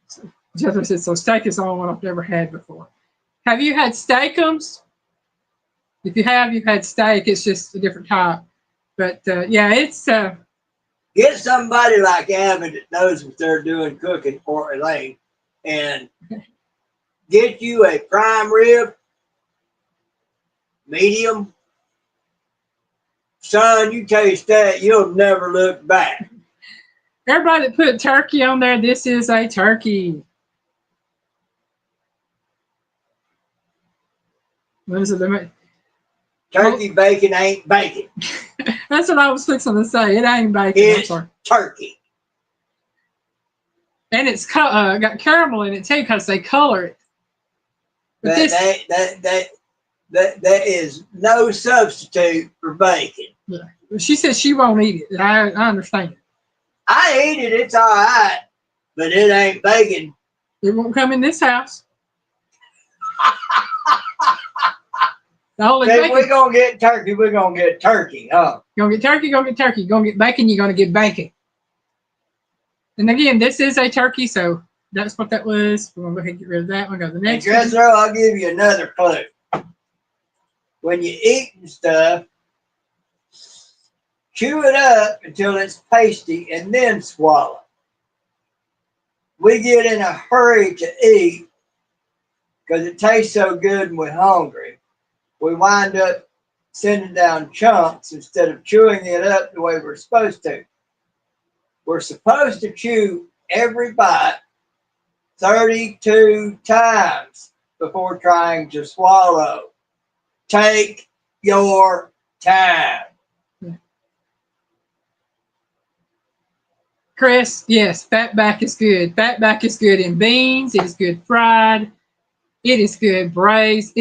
So, Jethro said, so steak is the only one I've never had before. Have you had steakums? If you have, you've had steak. It's just a different type. But, yeah, it's... Get somebody like Abbott that knows what they're doing cooking for Elaine and get you a prime rib, medium. Son, you taste that, you'll never look back. Everybody that put turkey on there, this is a turkey. What is it? Turkey bacon ain't bacon. That's what I was fixing to say. It ain't bacon. It's I'm sorry. turkey. And it's got caramel in it too because they color it. But that is no substitute for bacon. Yeah. She says she won't eat it. I understand. I eat it. It's all right, but it ain't bacon. It won't come in this house. If we're gonna get turkey, we're gonna get turkey, huh? You're gonna get turkey, gonna get turkey. You're gonna get bacon, you're gonna get bacon. And again, this is a turkey, so that's what that was. We're gonna go ahead and get rid of that one. Go to the next one. Dresser, I'll give you another clue. When you're eating stuff, chew it up until it's pasty and then swallow. We get in a hurry to eat because it tastes so good and we're hungry. We wind up sending down chunks instead of chewing it up the way we're supposed to. We're supposed to chew every bite 32 times before trying to swallow. Take your time. Chris, yes, fatback is good. Fatback is good in beans. It is good fried. It is good braised.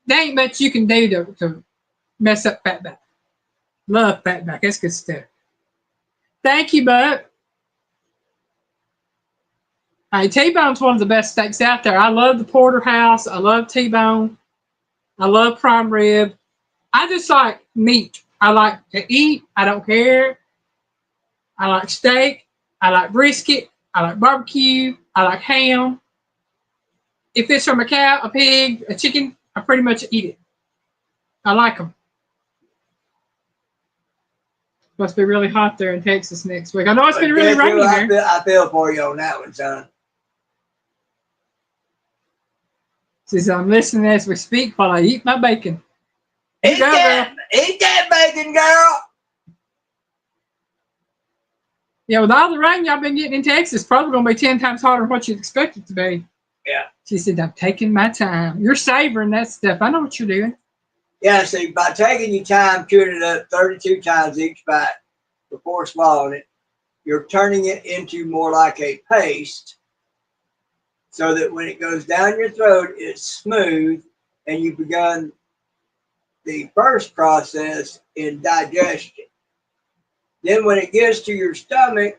There ain't much you can do to mess up fatback. Love fatback. That's good stuff. Thank you, Bud. Hey, T-bone's one of the best steaks out there. I love the porterhouse. I love T-bone. I love prime rib. I just like meat. I like to eat. I don't care. I like steak. I like brisket. I like barbecue. I like ham. If it's from a cow, a pig, a chicken, I pretty much eat it. I like them. Must be really hot there in Texas next week. I know it's been really rainy there. I feel for you on that one, son. Says I'm listening as we speak while I eat my bacon. Eat that bacon, girl. Yeah, with all the rain y'all been getting in Texas, probably going to be 10 times hotter than what you'd expect it to be. Yeah. She said, I'm taking my time. You're savoring that stuff. I know what you're doing. Yeah, see, by taking your time, chewing it up 32 times each bite before swallowing it, you're turning it into more like a paste so that when it goes down your throat, it's smooth and you've begun the first process in digestion. Then when it gets to your stomach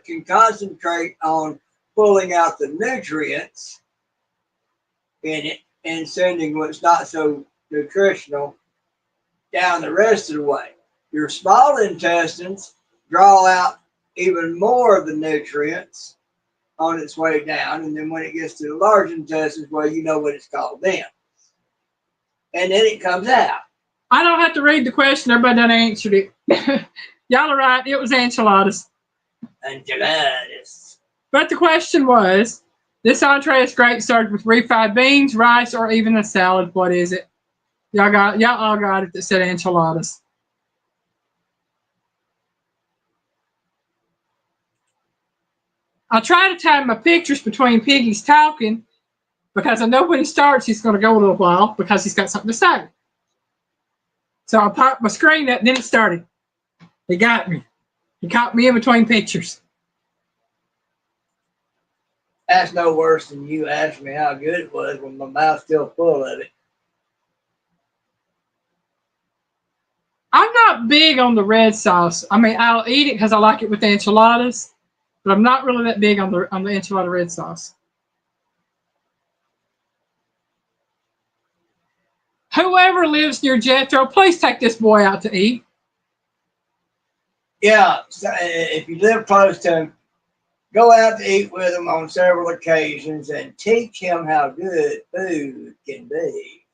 can concentrate on pulling out the nutrients in it and sending what's not so nutritional down the rest of the way. Your small intestines draw out even more of the nutrients on its way down, and then when it gets to the large intestines, well, you know what it's called then. And then it comes out. I don't have to read the question. Everybody done answered it. Y'all are right. It was enchiladas. Enchiladas. But the question was, this entree is great served with refried beans, rice, or even a salad. What is it? Y'all all got it that said enchiladas. I'll try to time my pictures between Piggy's talking because I know when he starts, he's going to go a little while because he's got something to say. So I'll pop my screen up, then it started. He got me. He caught me in between pictures. That's no worse than you asked me how good it was when my mouth's still full of it. I'm not big on the red sauce. I mean, I'll eat it because I like it with the enchiladas, but I'm not really that big on the enchilada red sauce. Whoever lives near Jethro, please take this boy out to eat. Yeah, so if you live close to him, go out to eat with him on several occasions and teach him how good food can be.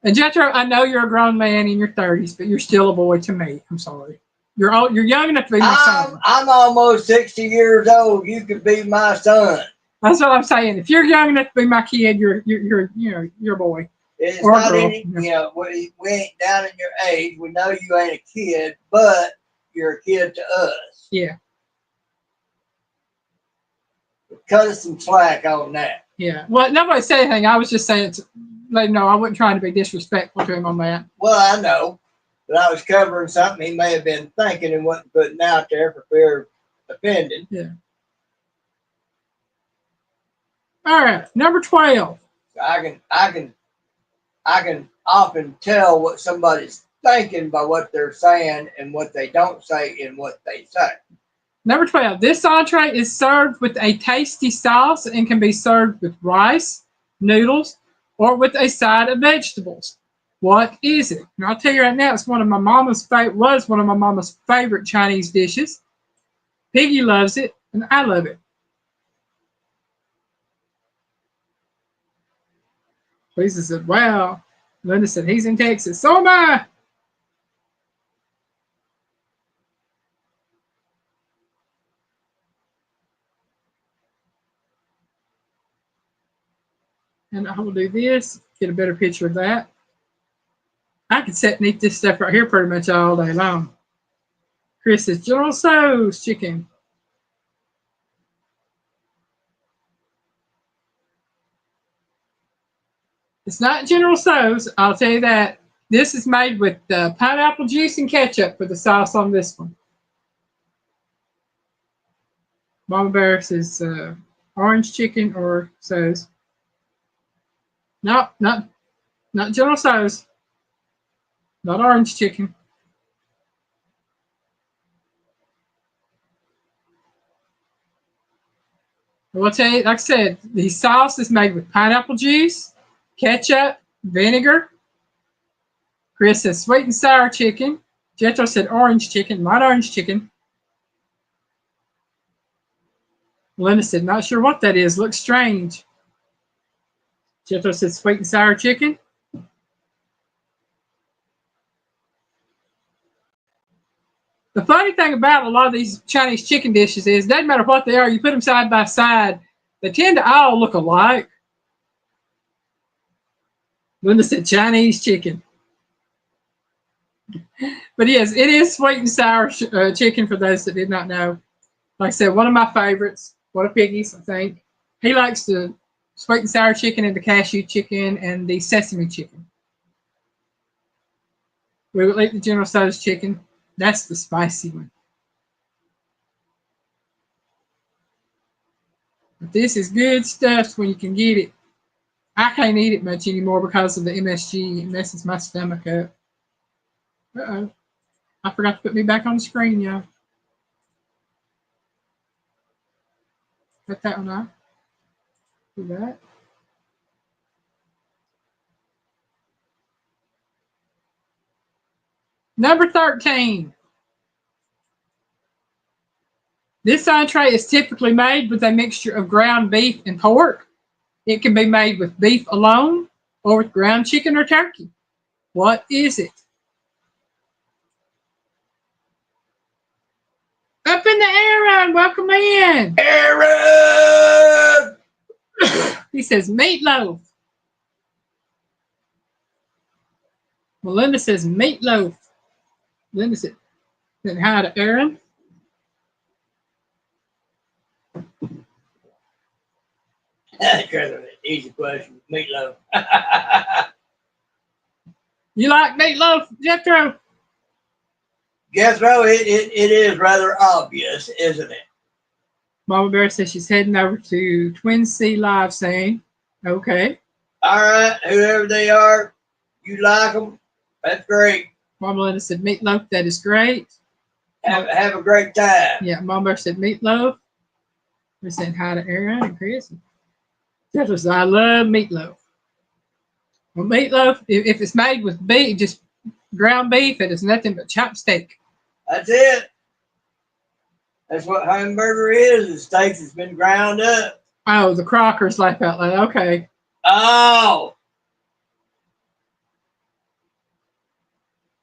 And Jethro, I know you're a grown man in your 30s, but you're still a boy to me. I'm sorry. You're young enough to be my son. I'm almost 60 years old. You could be my son. That's what I'm saying. If you're young enough to be my kid, you're a boy. It's or not any, we ain't down in your age. We know you ain't a kid, but you're a kid to us. Yeah. Cut us some slack on that. Yeah. Well, nobody said anything. I was just saying, like, no, I wasn't trying to be disrespectful to him on that. Well, I know, but I was covering something he may have been thinking and wasn't putting out there for fear of offending. Yeah. All right, number 12. So I can often tell what somebody's thinking by what they're saying and what they don't say and what they say. Number 12. This entree is served with a tasty sauce and can be served with rice, noodles, or with a side of vegetables. What is it? And I'll tell you right now, it's one of my mama's favorite Chinese dishes. Piggy loves it, and I love it. Lisa said, "Wow." Linda said, "He's in Texas. So am I." And I will do this, get a better picture of that. I could sit and eat this stuff right here pretty much all day long. Chris says, General Tso's chicken. It's not General Tso's, I'll tell you that. This is made with pineapple juice and ketchup for the sauce on this one. Mama Bear says orange chicken or Tso's. No, not General Tso's. Not orange chicken. I will tell you, like I said, the sauce is made with pineapple juice, ketchup, vinegar. Chris says sweet and sour chicken. Jethro said orange chicken, not orange chicken. Linda said, not sure what that is. Looks strange. Jethro said sweet and sour chicken. The funny thing about a lot of these Chinese chicken dishes is it doesn't matter what they are, you put them side by side, they tend to all look alike. Linda said Chinese chicken. But yes, it is sweet and sour chicken for those that did not know. Like I said, one of my favorites. One of Piggy's, I think. He likes the sweet and sour chicken and the cashew chicken and the sesame chicken. We would eat the General Tso's chicken. That's the spicy one. But this is good stuff when you can get it. I can't eat it much anymore because of the MSG. It messes my stomach up. Uh-oh. I forgot to put me back on the screen, y'all. Put that one off. Do that. Number 13. This entree is typically made with a mixture of ground beef and pork. It can be made with beef alone or with ground chicken or turkey. What is it? Up in the air, Aaron. Welcome in. Aaron! He says meatloaf. Melinda says meatloaf. Linda said hi to Aaron. That's an easy question. Meatloaf. You like meatloaf, Jethro? Jethro, it is rather obvious, isn't it? Mama Bear says she's heading over to Twin C Live saying, okay. All right, whoever they are, you like them. That's great. Mama Linda said meatloaf, that is great. Have a great time. Yeah, Mama Bear said meatloaf. We're saying hi to Aaron and Chris. Jethro says, I love meatloaf. Well, meatloaf, if it's made with beef, just ground beef, it is nothing but chopped steak. That's it. That's what hamburger is. The steak that's been ground up. Oh, the Crockers laugh out loud. Okay. Oh.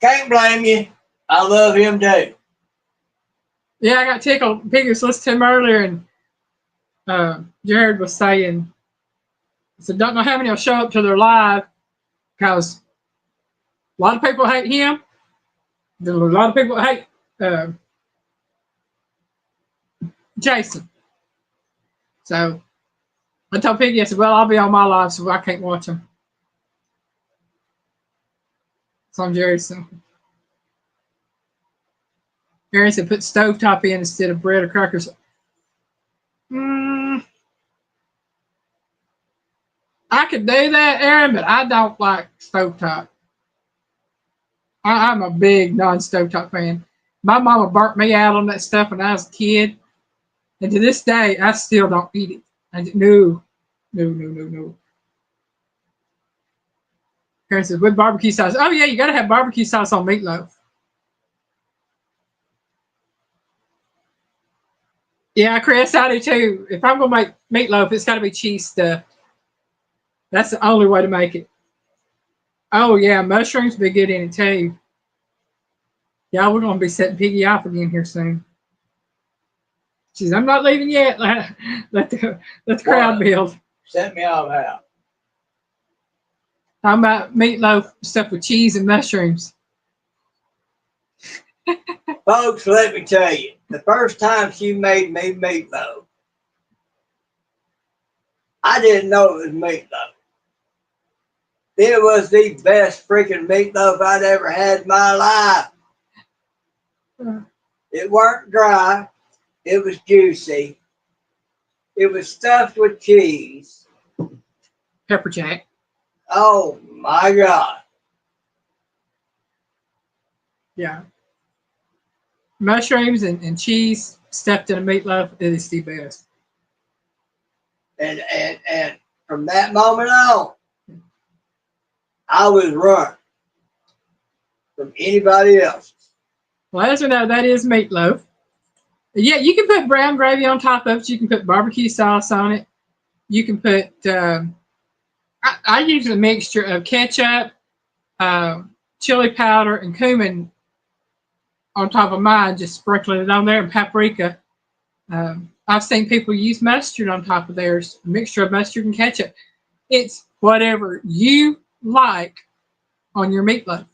Can't blame you. I love him too. Yeah, I got tickled. Piggy was listening to him earlier, and Jared was saying, so don't know how many will show up to their live because a lot of people hate him. There's a lot of people hate Jason. So I told Piggy, I said, well, I'll be on my live, so I can't watch them. So I'm Jerry Simple. Aaron said, put stovetop in instead of bread or crackers. I could do that, Aaron, but I don't like stovetop. I'm a big non-stovetop fan. My mama burnt me out on that stuff when I was a kid, and to this day, I still don't eat it. No, no, no, no, no. Aaron says, with barbecue sauce. Oh, yeah, you got to have barbecue sauce on meatloaf. Yeah, Chris, I do too. If I'm going to make meatloaf, it's got to be cheese stuff. That's the only way to make it. Oh, yeah, mushrooms be good in it too. Yeah, we're going to be setting Piggy off again here soon. She says, I'm not leaving yet. Let the crowd build. Set me off how? Talking about meatloaf stuff with cheese and mushrooms. Folks, let me tell you, the first time she made me meatloaf, I didn't know it was meatloaf. It was the best freaking meatloaf I'd ever had in my life. It weren't dry. It was juicy. It was stuffed with cheese. Pepper jack. Oh, my God. Yeah. Mushrooms and cheese stuffed in a meatloaf, it is the best. And from that moment on, I was run from anybody else. Well, as we know, that is meatloaf. Yeah, you can put brown gravy on top of it. You can put barbecue sauce on it. You can put, I use a mixture of ketchup, chili powder, and cumin on top of mine, just sprinkling it on there, and paprika. I've seen people use mustard on top of theirs, a mixture of mustard and ketchup. It's whatever you like on your meatloaf.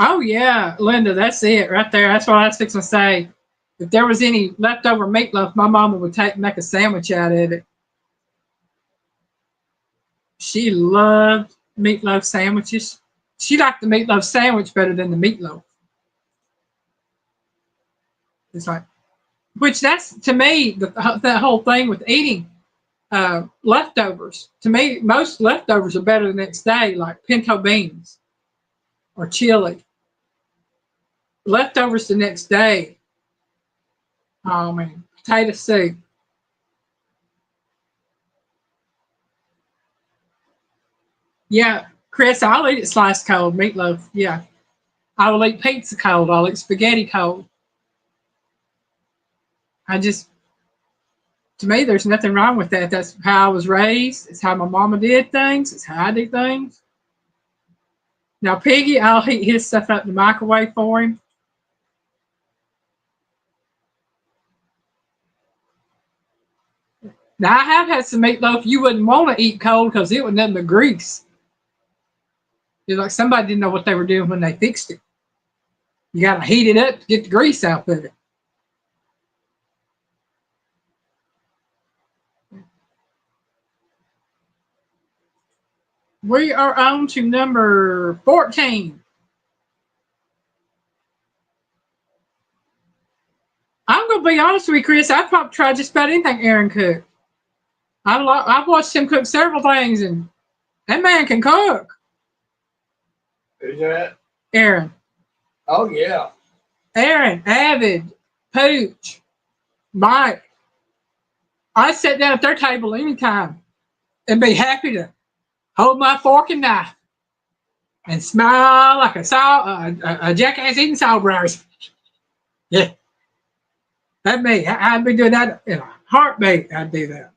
Oh yeah, Linda, that's it right there. That's what I was fixing to say. If there was any leftover meatloaf, my mama would make a sandwich out of it. She loved meatloaf sandwiches. She liked the meatloaf sandwich better than the meatloaf. It's like, which that's to me the whole thing with eating leftovers. To me, most leftovers are better the next day, like pinto beans or chili. Leftovers the next day. Oh man, potato soup. Yeah, Chris, I'll eat it sliced cold, meatloaf. Yeah. I will eat pizza cold. I'll eat spaghetti cold. I just, to me, there's nothing wrong with that. That's how I was raised. It's how my mama did things. It's how I do things. Now, Piggy, I'll heat his stuff up in the microwave for him. Now, I have had some meatloaf you wouldn't want to eat cold because it was nothing but grease. It's like somebody didn't know what they were doing when they fixed it. You got to heat it up to get the grease out of it. We are on to number 14. I'm going to be honest with you, Chris. I've probably tried just about anything Aaron cooked. I've watched him cook several things, and that man can cook. Who's that? Aaron. Oh, yeah. Aaron, Avid, Pooch, Mike. I sit down at their table anytime and be happy to hold my fork and knife and smile like a jackass eating sawburgers. Yeah, that's me. I'd be doing that in a heartbeat. I'd do that.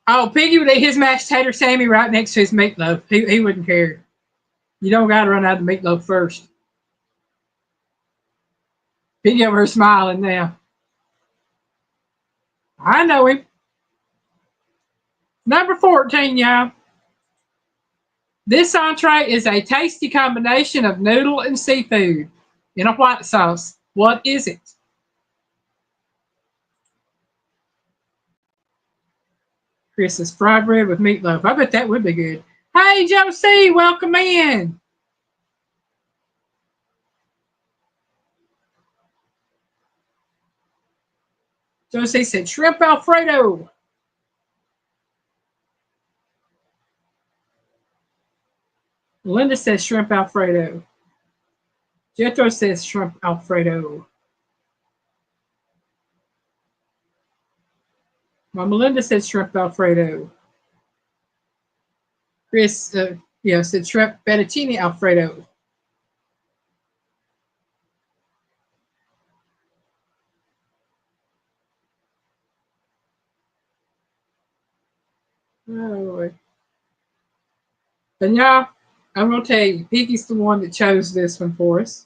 Oh, Piggy would eat his mashed tater Sammy right next to his meatloaf. He wouldn't care. You don't got to run out of the meatloaf first. Piggy over here smiling now. I know him. Number 14, y'all. This entree is a tasty combination of noodle and seafood in a white sauce. What is it? Chris says fried bread with meatloaf. I bet that would be good. Hey, Josie, welcome in. Josie said shrimp Alfredo. Linda says shrimp Alfredo. Jethro says shrimp Alfredo. Mama Linda said shrimp Alfredo. Chris, said shrimp fettuccine Alfredo. Oh, and y'all, I'm gonna tell you, Piggy's the one that chose this one for us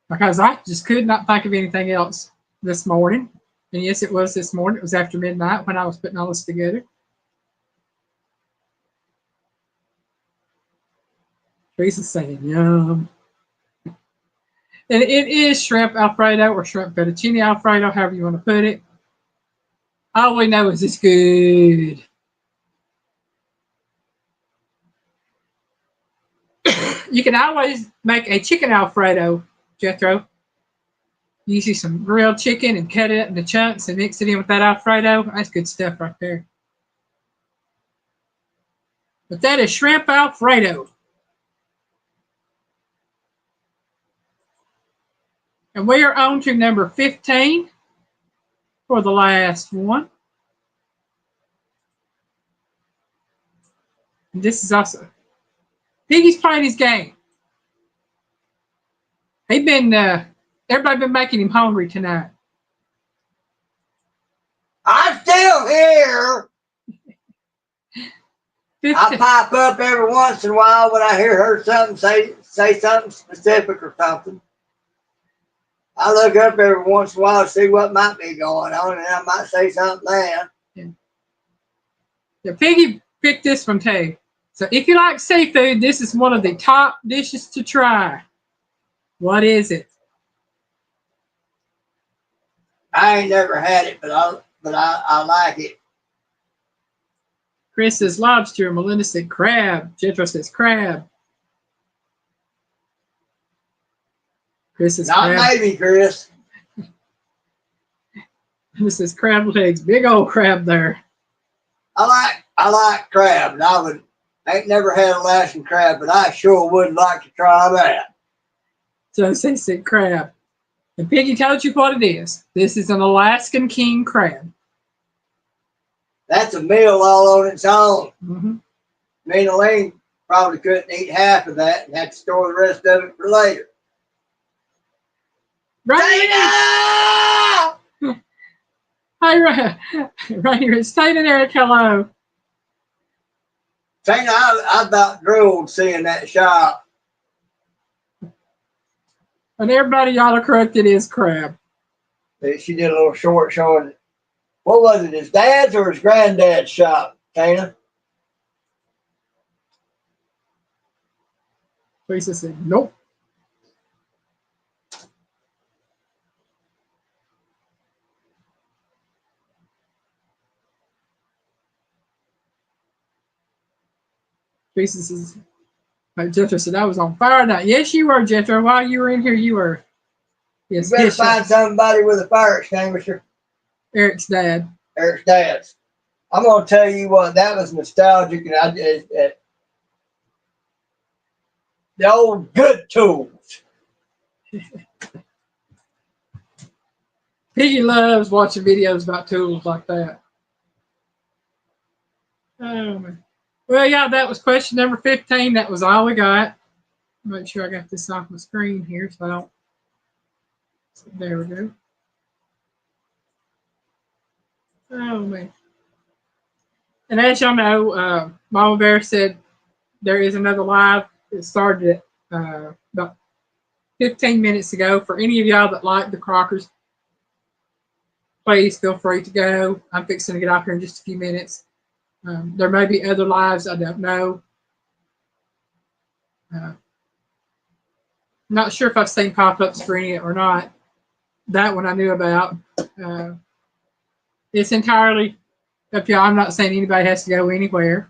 because I just could not think of anything else this morning. And yes, it was this morning. It was after midnight when I was putting all this together. Teresa's saying yum. And it is shrimp Alfredo or shrimp fettuccine Alfredo, however you want to put it. All we know is it's good. You can always make a chicken Alfredo, Jethro. Usually some grilled chicken and cut it into chunks and mix it in with that Alfredo. That's good stuff right there. But that is shrimp Alfredo. And we are on to number 15 for the last one. And this is also Piggy's playing his game. Everybody been making him hungry tonight. I'm still here. 15. I pop up every once in a while when I hear her say something specific or something. I look up every once in a while to see what might be going on, and I might say something there. Yeah, Piggy picked this one too. So if you like seafood, this is one of the top dishes to try. What is it? I ain't never had it, but I like it. Chris says lobster. Melinda said crab. Jethro says crab. Chris says not crab. maybe, Chris. This is crab legs. Big old crab there. I like crab, and I ain't never had Alaskan crab, but I sure would like to try that. So they said crab. And Piggy told you what it is. This is an Alaskan king crab. That's a meal all on its own. Mm-hmm. Me and Elaine probably couldn't eat half of that and had to store the rest of it for later. Right here. Hi, right here. It's Tate and Eric. Hello. Tina, I about drooled seeing that shop. And everybody, y'all are correct. It is crab. She did a little short showing. What was it, his dad's or his granddad's shop, Tina? Lisa said, nope. Lisa says, Jethro said, I was on fire tonight. Yes, you were, Jethro. While you were in here, you were. Yes, you better find somebody with a fire extinguisher. Eric's dad. Eric's dad's. I'm going to tell you what, that was nostalgic, and I did the old good tools. Piggy loves watching videos about tools like that. Well, yeah, that was question number 15. That was all we got. Make sure I got this off my screen here so I don't. So there we go. Oh, man. And as y'all know, Mama Bear said there is another live. It started about 15 minutes ago. For any of y'all that like the Crockers, please feel free to go. I'm fixing to get off here in just a few minutes. There may be other lives, I don't know. Uh, Not sure if I've seen pop-ups for any or not. That one I knew about. Uh, it's entirely up to you. I'm not saying anybody has to go anywhere.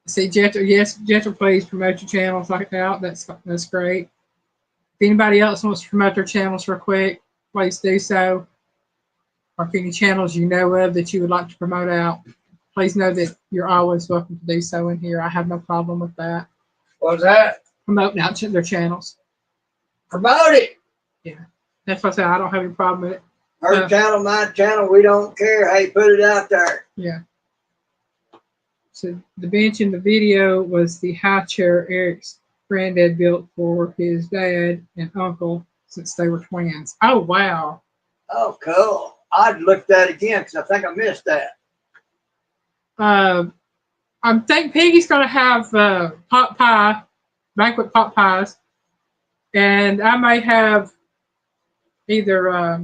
See, Gentle, yes, Gentle, please promote your channels like that. That's great. If anybody else wants to promote their channels real quick, please do so. Or if any channels you know of that you would like to promote out, please know that you're always welcome to do so in here. I have no problem with that. What's that? Promoting out their channels. Promote it. Yeah, that's what I said. I don't have any problem with it. Her channel, my channel, we don't care. Hey, put it out there. Yeah. So the bench in the video was the high chair Eric's granddad built for his dad and uncle since they were twins. Oh, wow. Oh, cool. I'd look at that again because I think I missed that. I think Peggy's going to have pot pie, banquet pot pies, and I may have either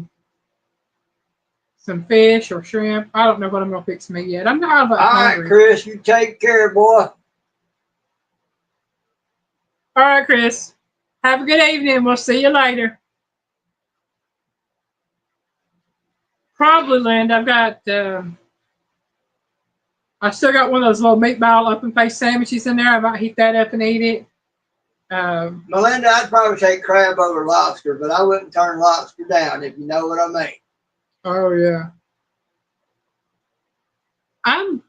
some fish or shrimp. I don't know what I'm going to fix me yet. I'm not All hungry. right, Chris, you take care, boy. All right, Chris. Have a good evening. We'll see you later. Probably, Linda. I've still got one of those little meatball open face sandwiches in there. I might heat that up and eat it. Melinda, I'd probably take crab over lobster, but I wouldn't turn lobster down, if you know what I mean. Oh, yeah. I'm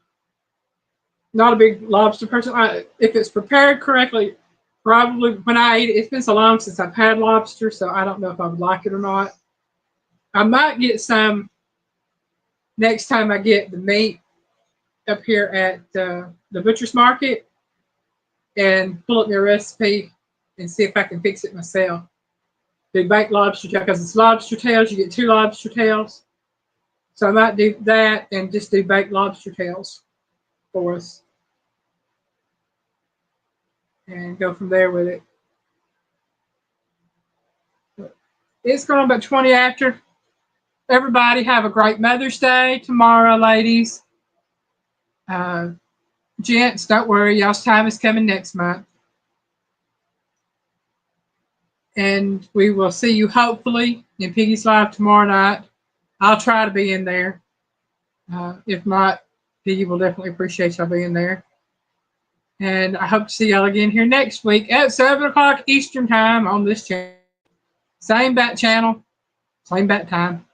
not a big lobster person. If it's prepared correctly, probably when I eat it, it's been so long since I've had lobster, so I don't know if I would like it or not. I might get some next time I get the meat up here at the butcher's market and pull up their recipe and see if I can fix it myself. Do baked lobster tail because it's lobster tails. You get 2 lobster tails. So I might do that and just do baked lobster tails for us and go from there with it. It's going about 20 after. Everybody have a great Mother's Day tomorrow, ladies. Gents, don't worry. Y'all's time is coming next month. And we will see you hopefully in Piggy's Live tomorrow night. I'll try to be in there. If not, Piggy will definitely appreciate y'all being there. And I hope to see y'all again here next week at 7 o'clock Eastern Time on this channel. Same bat channel, same bat time.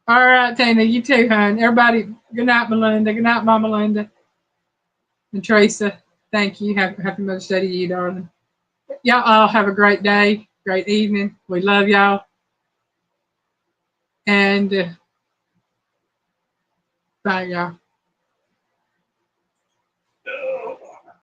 All right, Tina, you too, hon. Everybody, good night, Melinda. Good night, Mama Linda. And Teresa, thank you. Happy Mother's Day to you, darling. Y'all all have a great day, great evening. We love y'all. And bye, y'all.